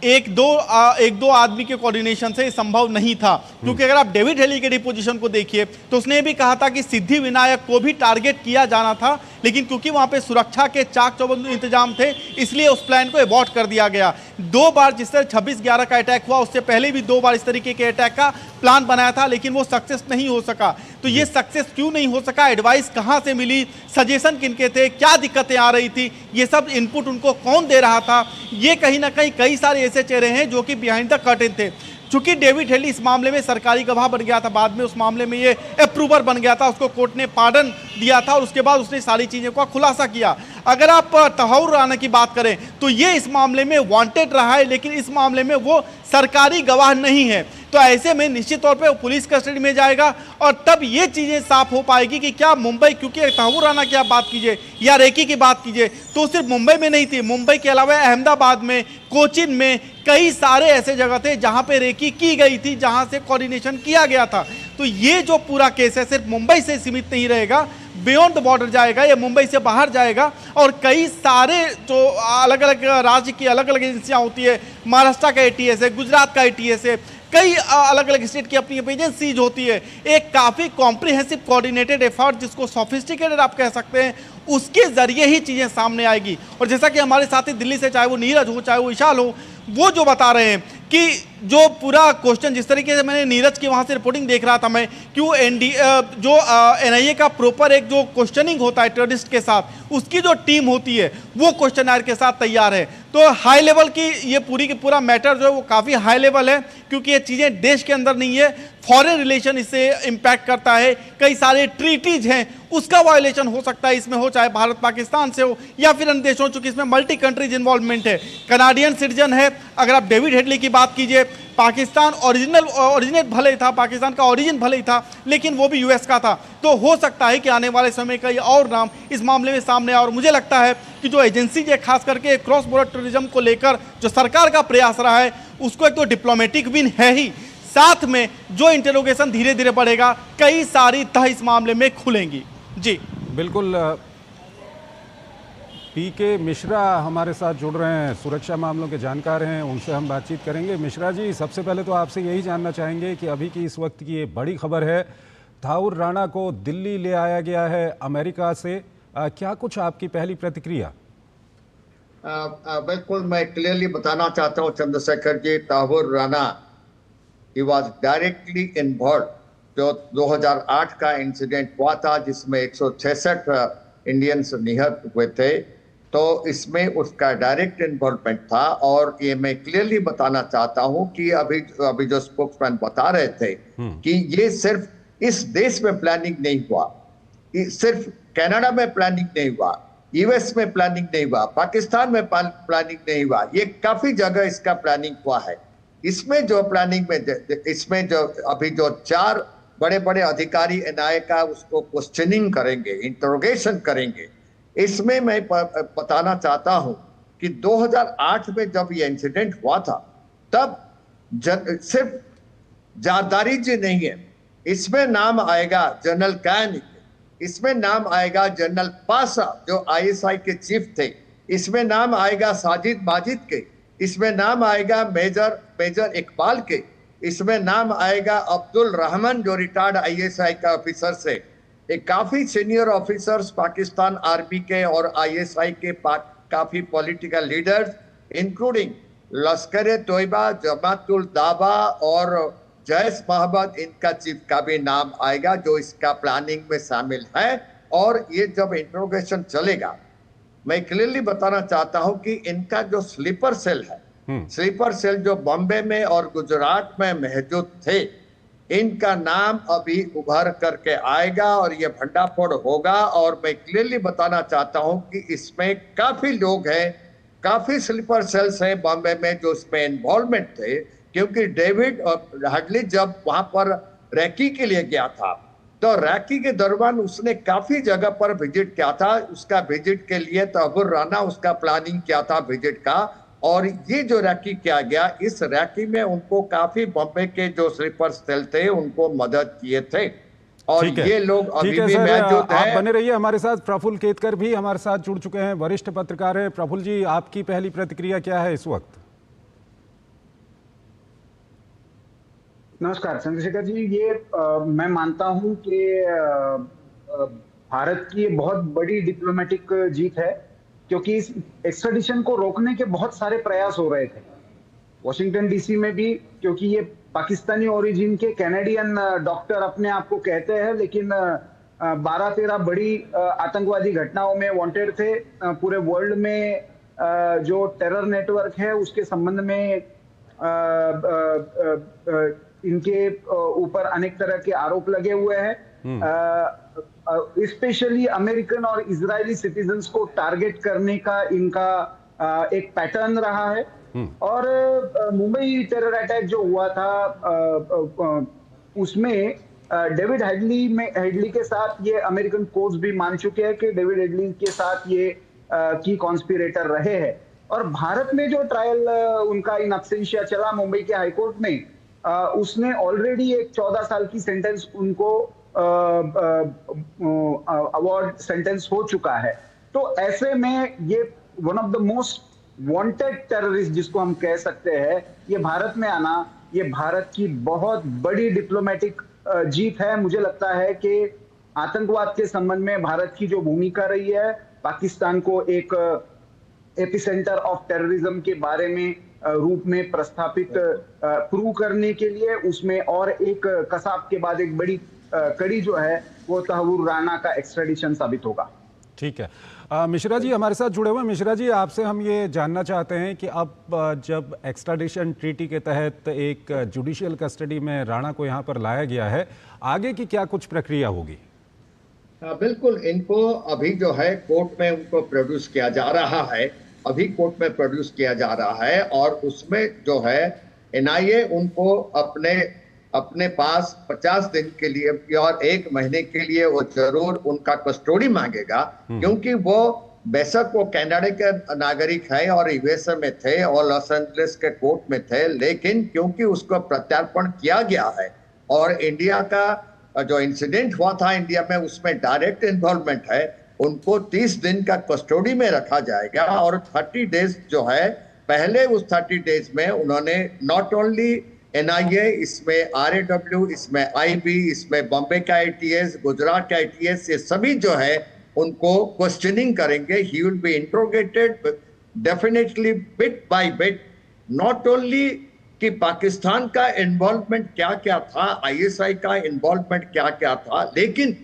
एक दो आदमी के कोऑर्डिनेशन से संभव नहीं था, क्योंकि अगर आप डेविड हेडली के डिपोजिशन को देखिए तो उसने भी कहा था कि सिद्धि विनायक को भी टारगेट किया जाना था, लेकिन क्योंकि वहां पे सुरक्षा के चाक चौबंद इंतजाम थे इसलिए उस प्लान को एबॉर्ट कर दिया गया। 2 बार जिस तरह 26/11 का अटैक हुआ उससे पहले भी 2 बार इस तरीके के अटैक का प्लान बनाया था, लेकिन वो सक्सेस नहीं हो सका। तो ये सक्सेस क्यों नहीं हो सका, एडवाइस कहां से मिली, सजेशन किनके थे, क्या दिक्कतें आ रही थी, ये सब इनपुट उनको कौन दे रहा था, ये कहीं ना कहीं कई सारे ऐसे चेहरे हैं जो कि बिहाइंड द कर्टेन थे। चूंकि डेविड हेडली इस मामले में सरकारी गवाह बन गया था, बाद में उस मामले में ये अप्रूवर बन गया था, उसको कोर्ट ने पार्डन दिया था और उसके बाद उसने सारी चीज़ों का खुलासा किया। अगर आप तहव्वुर राना की बात करें तो ये इस मामले में वांटेड रहा है, लेकिन इस मामले में वो सरकारी गवाह नहीं है। तो ऐसे में निश्चित तौर पे वो पुलिस कस्टडी में जाएगा और तब ये चीज़ें साफ हो पाएगी कि क्या मुंबई, क्योंकि तहव्वुर राना की आप बात कीजिए या रेकी की बात कीजिए तो सिर्फ मुंबई में नहीं थी, मुंबई के अलावा अहमदाबाद में, कोचिन में, कई सारे ऐसे जगह थे जहां पे रेकी की गई थी, जहां से कोऑर्डिनेशन किया गया था। तो ये जो पूरा केस है सिर्फ मुंबई से सीमित नहीं रहेगा, बियॉन्ड द बॉर्डर जाएगा, ये मुंबई से बाहर जाएगा और कई सारे जो अलग अलग राज्य की अलग अलग एजेंसियां होती है, महाराष्ट्र का ATS है, गुजरात का ATS है, कई अलग अलग स्टेट की अपनी एजेंसीज होती है। एक काफ़ी कॉम्प्रिहेंसिव कोऑर्डिनेटेड एफर्ट, जिसको सोफिस्टिकेटेड आप कह सकते हैं, उसके जरिए ही चीज़ें सामने आएगी। और जैसा कि हमारे साथी दिल्ली से, चाहे वो नीरज हो चाहे वो विशाल हो, वो जो बता रहे हैं कि जो पूरा क्वेश्चन, जिस तरीके से मैंने नीरज की वहाँ से रिपोर्टिंग देख रहा था मैं, क्यों NIA का प्रॉपर एक जो क्वेश्चनिंग होता है टेररिस्ट के साथ, उसकी जो टीम होती है वो क्वेश्चनर के साथ तैयार है। तो हाई लेवल की ये पूरा मैटर जो है वो काफ़ी हाई लेवल है, क्योंकि ये चीज़ें देश के अंदर नहीं है, फॉरेन रिलेशन इससे इम्पैक्ट करता है। कई सारे ट्रीटीज हैं उसका वायलेशन हो सकता है इसमें, हो चाहे भारत पाकिस्तान से हो या फिर अन्य देशों, चूंकि इसमें मल्टी कंट्रीज इन्वॉल्वमेंट है। कनाडियन सिटीजन है, अगर आप डेविड हेडली की बात कीजिए, पाकिस्तान ओरिजिनेट भले ही था, पाकिस्तान का ओरिजिन भले ही था, लेकिन वो भी US का था। तो हो सकता है कि आने वाले समय कई और नाम इस मामले में सामने आए। और मुझे लगता है कि जो एजेंसी है, खास करके क्रॉस बॉर्डर टेररिज्म को लेकर जो सरकार का प्रयास रहा है, उसको एक तो डिप्लोमेटिक विन है ही, साथ में जो इंटरोगेशन धीरे धीरे बढ़ेगा, कई सारी तह इस मामले में खुलेंगी। जी बिल्कुल। PK मिश्रा हमारे साथ जुड़ रहे हैं, सुरक्षा मामलों के जानकार हैं, उनसे हम बातचीत करेंगे। मिश्रा जी, सबसे पहले तो आपसे यही जानना चाहेंगे कि अभी की इस वक्त की ये बड़ी खबर है, तहव्वुर राणा को दिल्ली ले आया गया है अमेरिका से, क्या कुछ आपकी पहली प्रतिक्रिया? बिल्कुल, मैं क्लियरली बताना चाहता हूँ Chandrashekhar ji, Tahawwur Rana he was directly involve. जो 2008 का इंसिडेंट हुआ था जिसमें 166 इंडियंस निहत हुए थे, तो इसमें उसका डायरेक्ट इन्वॉल्वमेंट था। और ये मैं क्लियरली बताना चाहता हूं कि अभी जो स्पोक्समैन बता रहे थे कि ये सिर्फ इस देश में प्लानिंग नहीं हुआ, सिर्फ कनाडा में प्लानिंग नहीं हुआ, यूएस में प्लानिंग नहीं हुआ, पाकिस्तान में प्लानिंग नहीं हुआ, ये काफी जगह इसका प्लानिंग हुआ है। इसमें जो प्लानिंग में इसमें जो अभी जो 4 बड़े बड़े अधिकारी एनआईए का उसको क्वेश्चनिंग करेंगे, इंटरोगेशन करेंगे। इसमें मैं बताना चाहता हूं कि 2008 में जब ये इंसिडेंट हुआ था तब सिर्फ जारदारी जी नहीं है, इसमें नाम आएगा जनरल कैन, इसमें नाम आएगा जनरल पासा जो आईएसआई के चीफ थे, इसमें नाम आएगा साजिद माजिद के, इसमें नाम आएगा मेजर इकबाल के, इसमें नाम आएगा अब्दुल रहमान जो रिटायर्ड आईएसआई का ऑफिसर से। एक काफी सीनियर ऑफिसर्स पाकिस्तान आर्मी के और आईएसआई के काफी पॉलिटिकल लीडर्स इंक्लूडिंग लश्कर तोयबा, जमातुल दावा और जैश मोहम्मद, इनका चीफ का भी नाम आएगा जो इसका प्लानिंग में शामिल है। और ये जब इंट्रोगेशन चलेगा, मैं क्लियरली बताना चाहता हूं कि इनका जो स्लीपर सेल है, स्लीपर सेल जो बॉम्बे में और गुजरात में मौजूद थे, इनका नाम अभी उभर करके आएगा और ये भंडाफोड़ होगा। और मैं क्लियरली बताना चाहता हूं कि इसमें काफी लोग हैं, काफी स्लीपर सेल्स हैं बॉम्बे में जो इसमें इन्वॉल्वमेंट थे, क्योंकि डेविड हेडली जब वहां पर रैकी के लिए गया था तो रैकी के दौरान उसने काफी जगह पर विजिट किया था। उसका विजिट के लिए तहव्वुर राना उसका प्लानिंग किया था विजिट का, और ये जो रैकी किया गया, इस रैकी में उनको काफी बॉम्बे के जो स्लीपर सेल थे उनको मदद किए थे। और ये लोग अभी भी मौजूद हैं। आप बने रहिए हमारे साथ। प्रफुल्ल केतकर भी हमारे साथ जुड़ चुके हैं, वरिष्ठ पत्रकार हैं। प्रफुल्ल जी, आपकी पहली प्रतिक्रिया क्या है इस वक्त? नमस्कार चंद्रशेखर जी, ये मैं मानता हूं कि भारत की बहुत बड़ी डिप्लोमेटिक जीत है, क्योंकि इस एक्स्ट्राडिशन को रोकने के बहुत सारे प्रयास हो रहे थे वॉशिंगटन डीसी में भी, क्योंकि ये पाकिस्तानी ओरिजिन के कैनेडियन डॉक्टर अपने आप को कहते हैं, लेकिन 12-13 बड़ी आतंकवादी घटनाओं में वांटेड थे। पूरे वर्ल्ड में जो टेरर नेटवर्क है उसके संबंध में इनके ऊपर अनेक तरह के आरोप लगे हुए हैं। स्पेशली अमेरिकन और इजरायली सिटीजन्स को टारगेट करने का इनका एक पैटर्न रहा है। और मुंबई टेरर अटैक जो हुआ था उसमें डेविड हेडली के साथ ये अमेरिकन कोर्ट्स भी मान चुके हैं कि डेविड हेडली के साथ ये की कॉन्स्पिरेटर रहे हैं। और भारत में जो ट्रायल उनका इन अब्सेंशिया चला मुंबई के हाईकोर्ट में, उसने ऑलरेडी एक 14 साल की सेंटेंस उनको अवार्ड सेंटेंस हो चुका है। तो ऐसे में ये one of the most wanted terrorist जिसको हम कह सकते हैं, ये भारत में आना, ये भारत की बहुत बड़ी डिप्लोमेटिक जीत है। मुझे लगता है कि आतंकवाद के संबंध में भारत की जो भूमिका रही है, पाकिस्तान को एक एपिसेंटर ऑफ टेररिज्म के बारे में रूप में प्रस्थापित प्रूव करने के लिए, उसमें और एक कसाब के बाद एक बड़ी कड़ी जो है वो तहव्वुर राना का एक्स्ट्रेडिशन साबित होगा। ठीक है, मिश्रा जी हमारे साथ जुड़े हुए हैं। मिश्रा जी, आपसे हम ये जानना चाहते हैं कि अब जब एक्स्ट्राडिशन ट्रीटी के तहत एक जुडिशियल कस्टडी में राणा को यहाँ पर लाया गया है, आगे की क्या कुछ प्रक्रिया होगी? बिल्कुल, इनको अभी जो है कोर्ट में उनको प्रोड्यूस किया जा रहा है, अभी कोर्ट में प्रोड्यूस किया जा रहा है। और उसमें जो है एनआईए उनको अपने पास 50 दिन के लिए और 1 महीने के लिए वो जरूर उनका कस्टडी मांगेगा, क्योंकि वो बेशक वो कनाडा के नागरिक है और यूएसए में थे और लॉस एंजलिस के कोर्ट में थे, लेकिन क्योंकि उसको प्रत्यार्पण किया गया है और इंडिया का जो इंसिडेंट हुआ था इंडिया में उसमें डायरेक्ट इन्वॉल्वमेंट है, उनको 30 दिन का कस्टडी में रखा जाएगा। और 30 डेज जो है, पहले उस 30 डेज में उन्होंने नॉट ओनली एनआईए, इसमें आरएडब्ल्यू, इसमें आईबी, इसमें बॉम्बे का आईटीएस, गुजरात का आईटीएस, ये सभी जो है उनको क्वेश्चनिंग करेंगे। He will be interrogated definitely bit by bit, not only कि पाकिस्तान का इन्वॉल्वमेंट क्या क्या था, आईएसआई का इन्वॉल्वमेंट क्या क्या था, लेकिन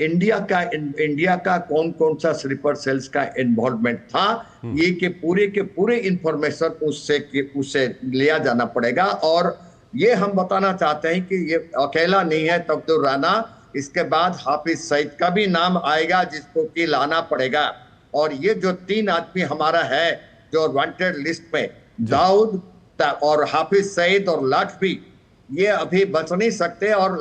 इंडिया का कौन कौन सा स्लीपर सेल्स का इन्वॉल्वमेंट था, ये के पूरे इंफॉर्मेशन उससे लिया जाना पड़ेगा। और ये हम बताना चाहते हैं कि ये अकेला नहीं है तब्दुर राना, इसके बाद हाफिज सईद का भी नाम आएगा जिसको कि लाना पड़ेगा। और ये जो 3 आदमी हमारा है जो वांटेड लिस्ट में, दाऊद और हाफिज सईद और लाखवी, ये अभी बच नहीं सकते। और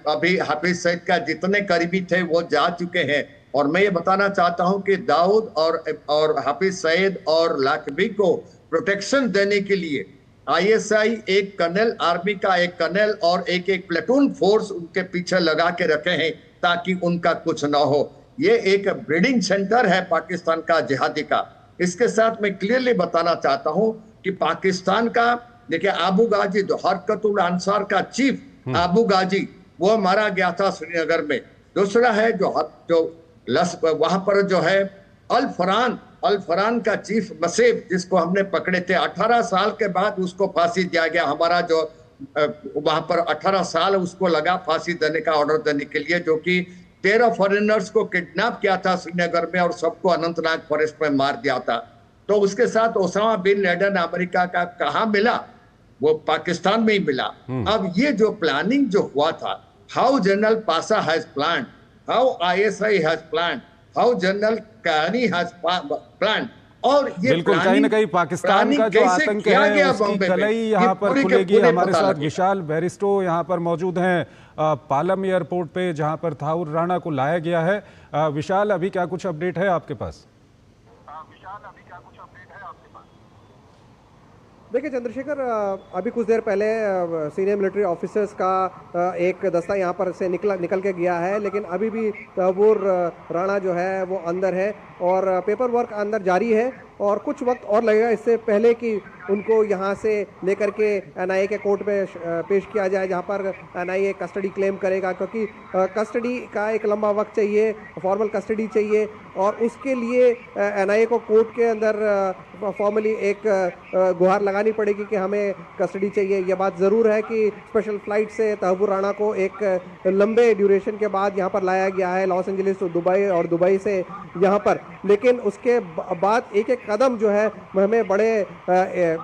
अभी हाफिज सईद का जितने करीबी थे वो जा चुके हैं। और मैं ये बताना चाहता हूं कि दाऊद और हाफिज सईद और लाखवी को प्रोटेक्शन देने के लिए आईएसआई एक कर्नल, आर्मी का एक कर्नल और एक प्लेटून फोर्स उनके पीछे लगा के रखे हैं ताकि उनका कुछ ना हो। ये एक ब्रीडिंग सेंटर है पाकिस्तान का जिहादी का। इसके साथ मैं क्लियरली बताना चाहता हूं कि पाकिस्तान का, देखिए आबू गाजी, हरकतुल अंसार का चीफ आबू गाजी, वो मारा गया था श्रीनगर में। दूसरा है जो वहां पर जो है अल फरान का चीफ मसीब, जिसको हमने पकड़े थे, 18 साल के बाद उसको फांसी दिया गया। हमारा जो वहां पर 18 साल उसको लगा फांसी देने का ऑर्डर देने के लिए, जो कि 13 फॉरेनर्स को किडनैप किया था श्रीनगर में और सबको अनंतनाग फॉरेस्ट में मार दिया था। तो उसके साथ ओसामा बिन लादेन अमेरिका का कहाँ मिला, वो पाकिस्तान में ही मिला। अब ये जो प्लानिंग जो हुआ था, हाउ जनरल पासा has plan, how ISI has plan, how general कानी हैज प्लान, और ये बिल्कुल कहीं ना कहीं पाकिस्तान का जो आतंक है उसकी कलई यहाँ पर खुलेगी। हमारे साथ विशाल बैरिस्टो यहाँ पर मौजूद हैं पालम एयरपोर्ट पे, जहाँ पर थाउर राणा को लाया गया है। विशाल, अभी क्या कुछ अपडेट है आपके पास? देखिए चंद्रशेखर, अभी कुछ देर पहले सीनियर मिलिट्री ऑफिसर्स का एक दस्ता यहाँ पर से निकल के गया है, लेकिन अभी भी तहव्वुर राणा जो है वो अंदर है और पेपर वर्क अंदर जारी है और कुछ वक्त और लगेगा इससे पहले कि उनको यहाँ से लेकर के एनआईए के कोर्ट में पेश किया जाए, जहाँ पर एनआईए कस्टडी क्लेम करेगा, क्योंकि कस्टडी का एक लंबा वक्त चाहिए, फॉर्मल कस्टडी चाहिए और उसके लिए एनआईए को कोर्ट के अंदर फॉर्मली एक गुहार लगानी पड़ेगी कि हमें कस्टडी चाहिए। यह बात ज़रूर है कि स्पेशल फ्लाइट से तहव्वुर राणा को एक लंबे ड्यूरेशन के बाद यहाँ पर लाया गया है, लॉस एंजलिस टू दुबई और दुबई से यहाँ पर, लेकिन उसके बाद एक एक कदम जो है हमें बड़े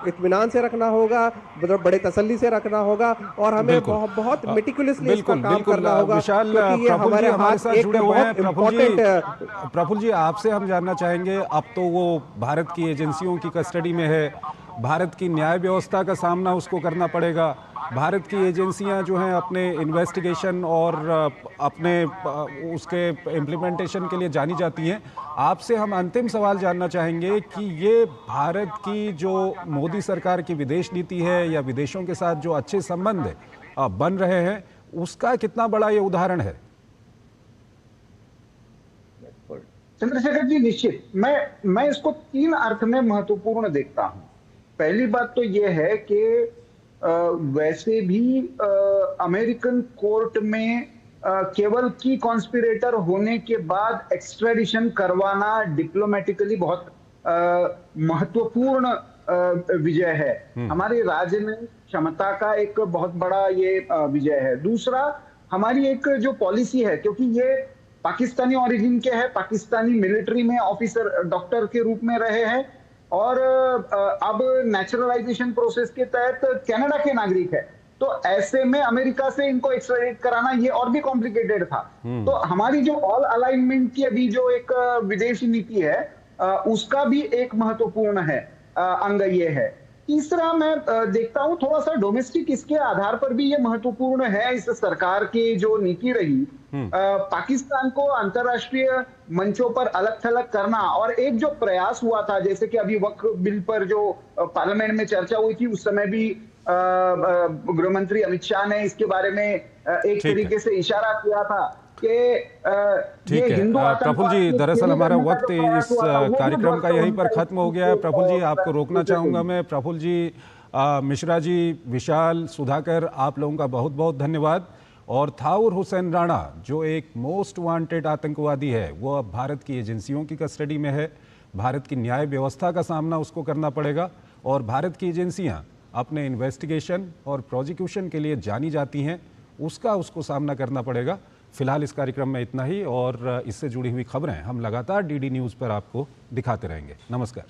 इत्मीनान से रखना होगा, बड़े तसल्ली से रखना होगा और हमें बहुत मेटिकुलसली इसका काम करना होगा। विशाल, प्रफुल्ल जी हमारे साथ जुड़े हुए हैं। प्रफुल्ल जी, आपसे हम जानना चाहेंगे, अब तो वो भारत की एजेंसियों की कस्टडी में है, भारत की न्याय व्यवस्था का सामना उसको करना पड़ेगा, भारत की एजेंसियां जो हैं अपने इन्वेस्टिगेशन और अपने उसके इम्प्लीमेंटेशन के लिए जानी जाती हैं। आपसे हम अंतिम सवाल जानना चाहेंगे कि ये भारत की जो मोदी सरकार की विदेश नीति है या विदेशों के साथ जो अच्छे संबंध बन रहे हैं, उसका कितना बड़ा ये उदाहरण है? चंद्रशेखर जी, निश्चित मैं इसको 3 अर्थ में महत्वपूर्ण देखता हूं। पहली बात तो यह है कि वैसे भी अमेरिकन कोर्ट में केवल की कॉन्स्पिरेटर होने के बाद एक्स्ट्रेडिशन करवाना डिप्लोमेटिकली बहुत महत्वपूर्ण विजय है। हमारे राजनयिक क्षमता का एक बहुत बड़ा ये विजय है। दूसरा, हमारी एक जो पॉलिसी है, क्योंकि ये पाकिस्तानी ओरिजिन के हैं, पाकिस्तानी मिलिट्री में ऑफिसर डॉक्टर के रूप में रहे हैं और अब नेचुरलाइजेशन प्रोसेस के तहत कनाडा के नागरिक है, तो ऐसे में अमेरिका से इनको एक्स्ट्राडिट कराना ये और भी कॉम्प्लिकेटेड था। तो हमारी जो ऑल अलाइनमेंट की अभी जो एक विदेशी नीति है उसका भी एक महत्वपूर्ण है अंग ये है। तीसरा, मैं देखता हूं थोड़ा सा डोमेस्टिक इसके आधार पर भी ये महत्वपूर्ण है इस सरकार की जो नीति रही, पाकिस्तान को अंतर्राष्ट्रीय मंचों पर अलग थलग करना। और एक जो प्रयास हुआ था, जैसे कि अभी वक्फ बिल पर जो पार्लियामेंट में चर्चा हुई थी, उस समय भी गृह मंत्री अमित शाह ने इसके बारे में एक तरीके से इशारा किया था कि ठीक है। प्रफुल्ल जी, दरअसल हमारा वक्त इस कार्यक्रम का यहीं पर खत्म हो गया है। प्रफुल्ल जी, आपको रोकना चाहूंगा मैं। प्रफुल्ल जी, मिश्रा जी, विशाल, सुधाकर, आप लोगों का बहुत बहुत धन्यवाद। और थाउर हुसैन राणा जो एक मोस्ट वांटेड आतंकवादी है, वो अब भारत की एजेंसियों की कस्टडी में है। भारत की न्याय व्यवस्था का सामना उसको करना पड़ेगा और भारत की एजेंसियां अपने इन्वेस्टिगेशन और प्रोसिक्यूशन के लिए जानी जाती हैं, उसका उसको सामना करना पड़ेगा। फिलहाल इस कार्यक्रम में इतना ही, और इससे जुड़ी हुई खबरें हम लगातार डीडी न्यूज़ पर आपको दिखाते रहेंगे। नमस्कार।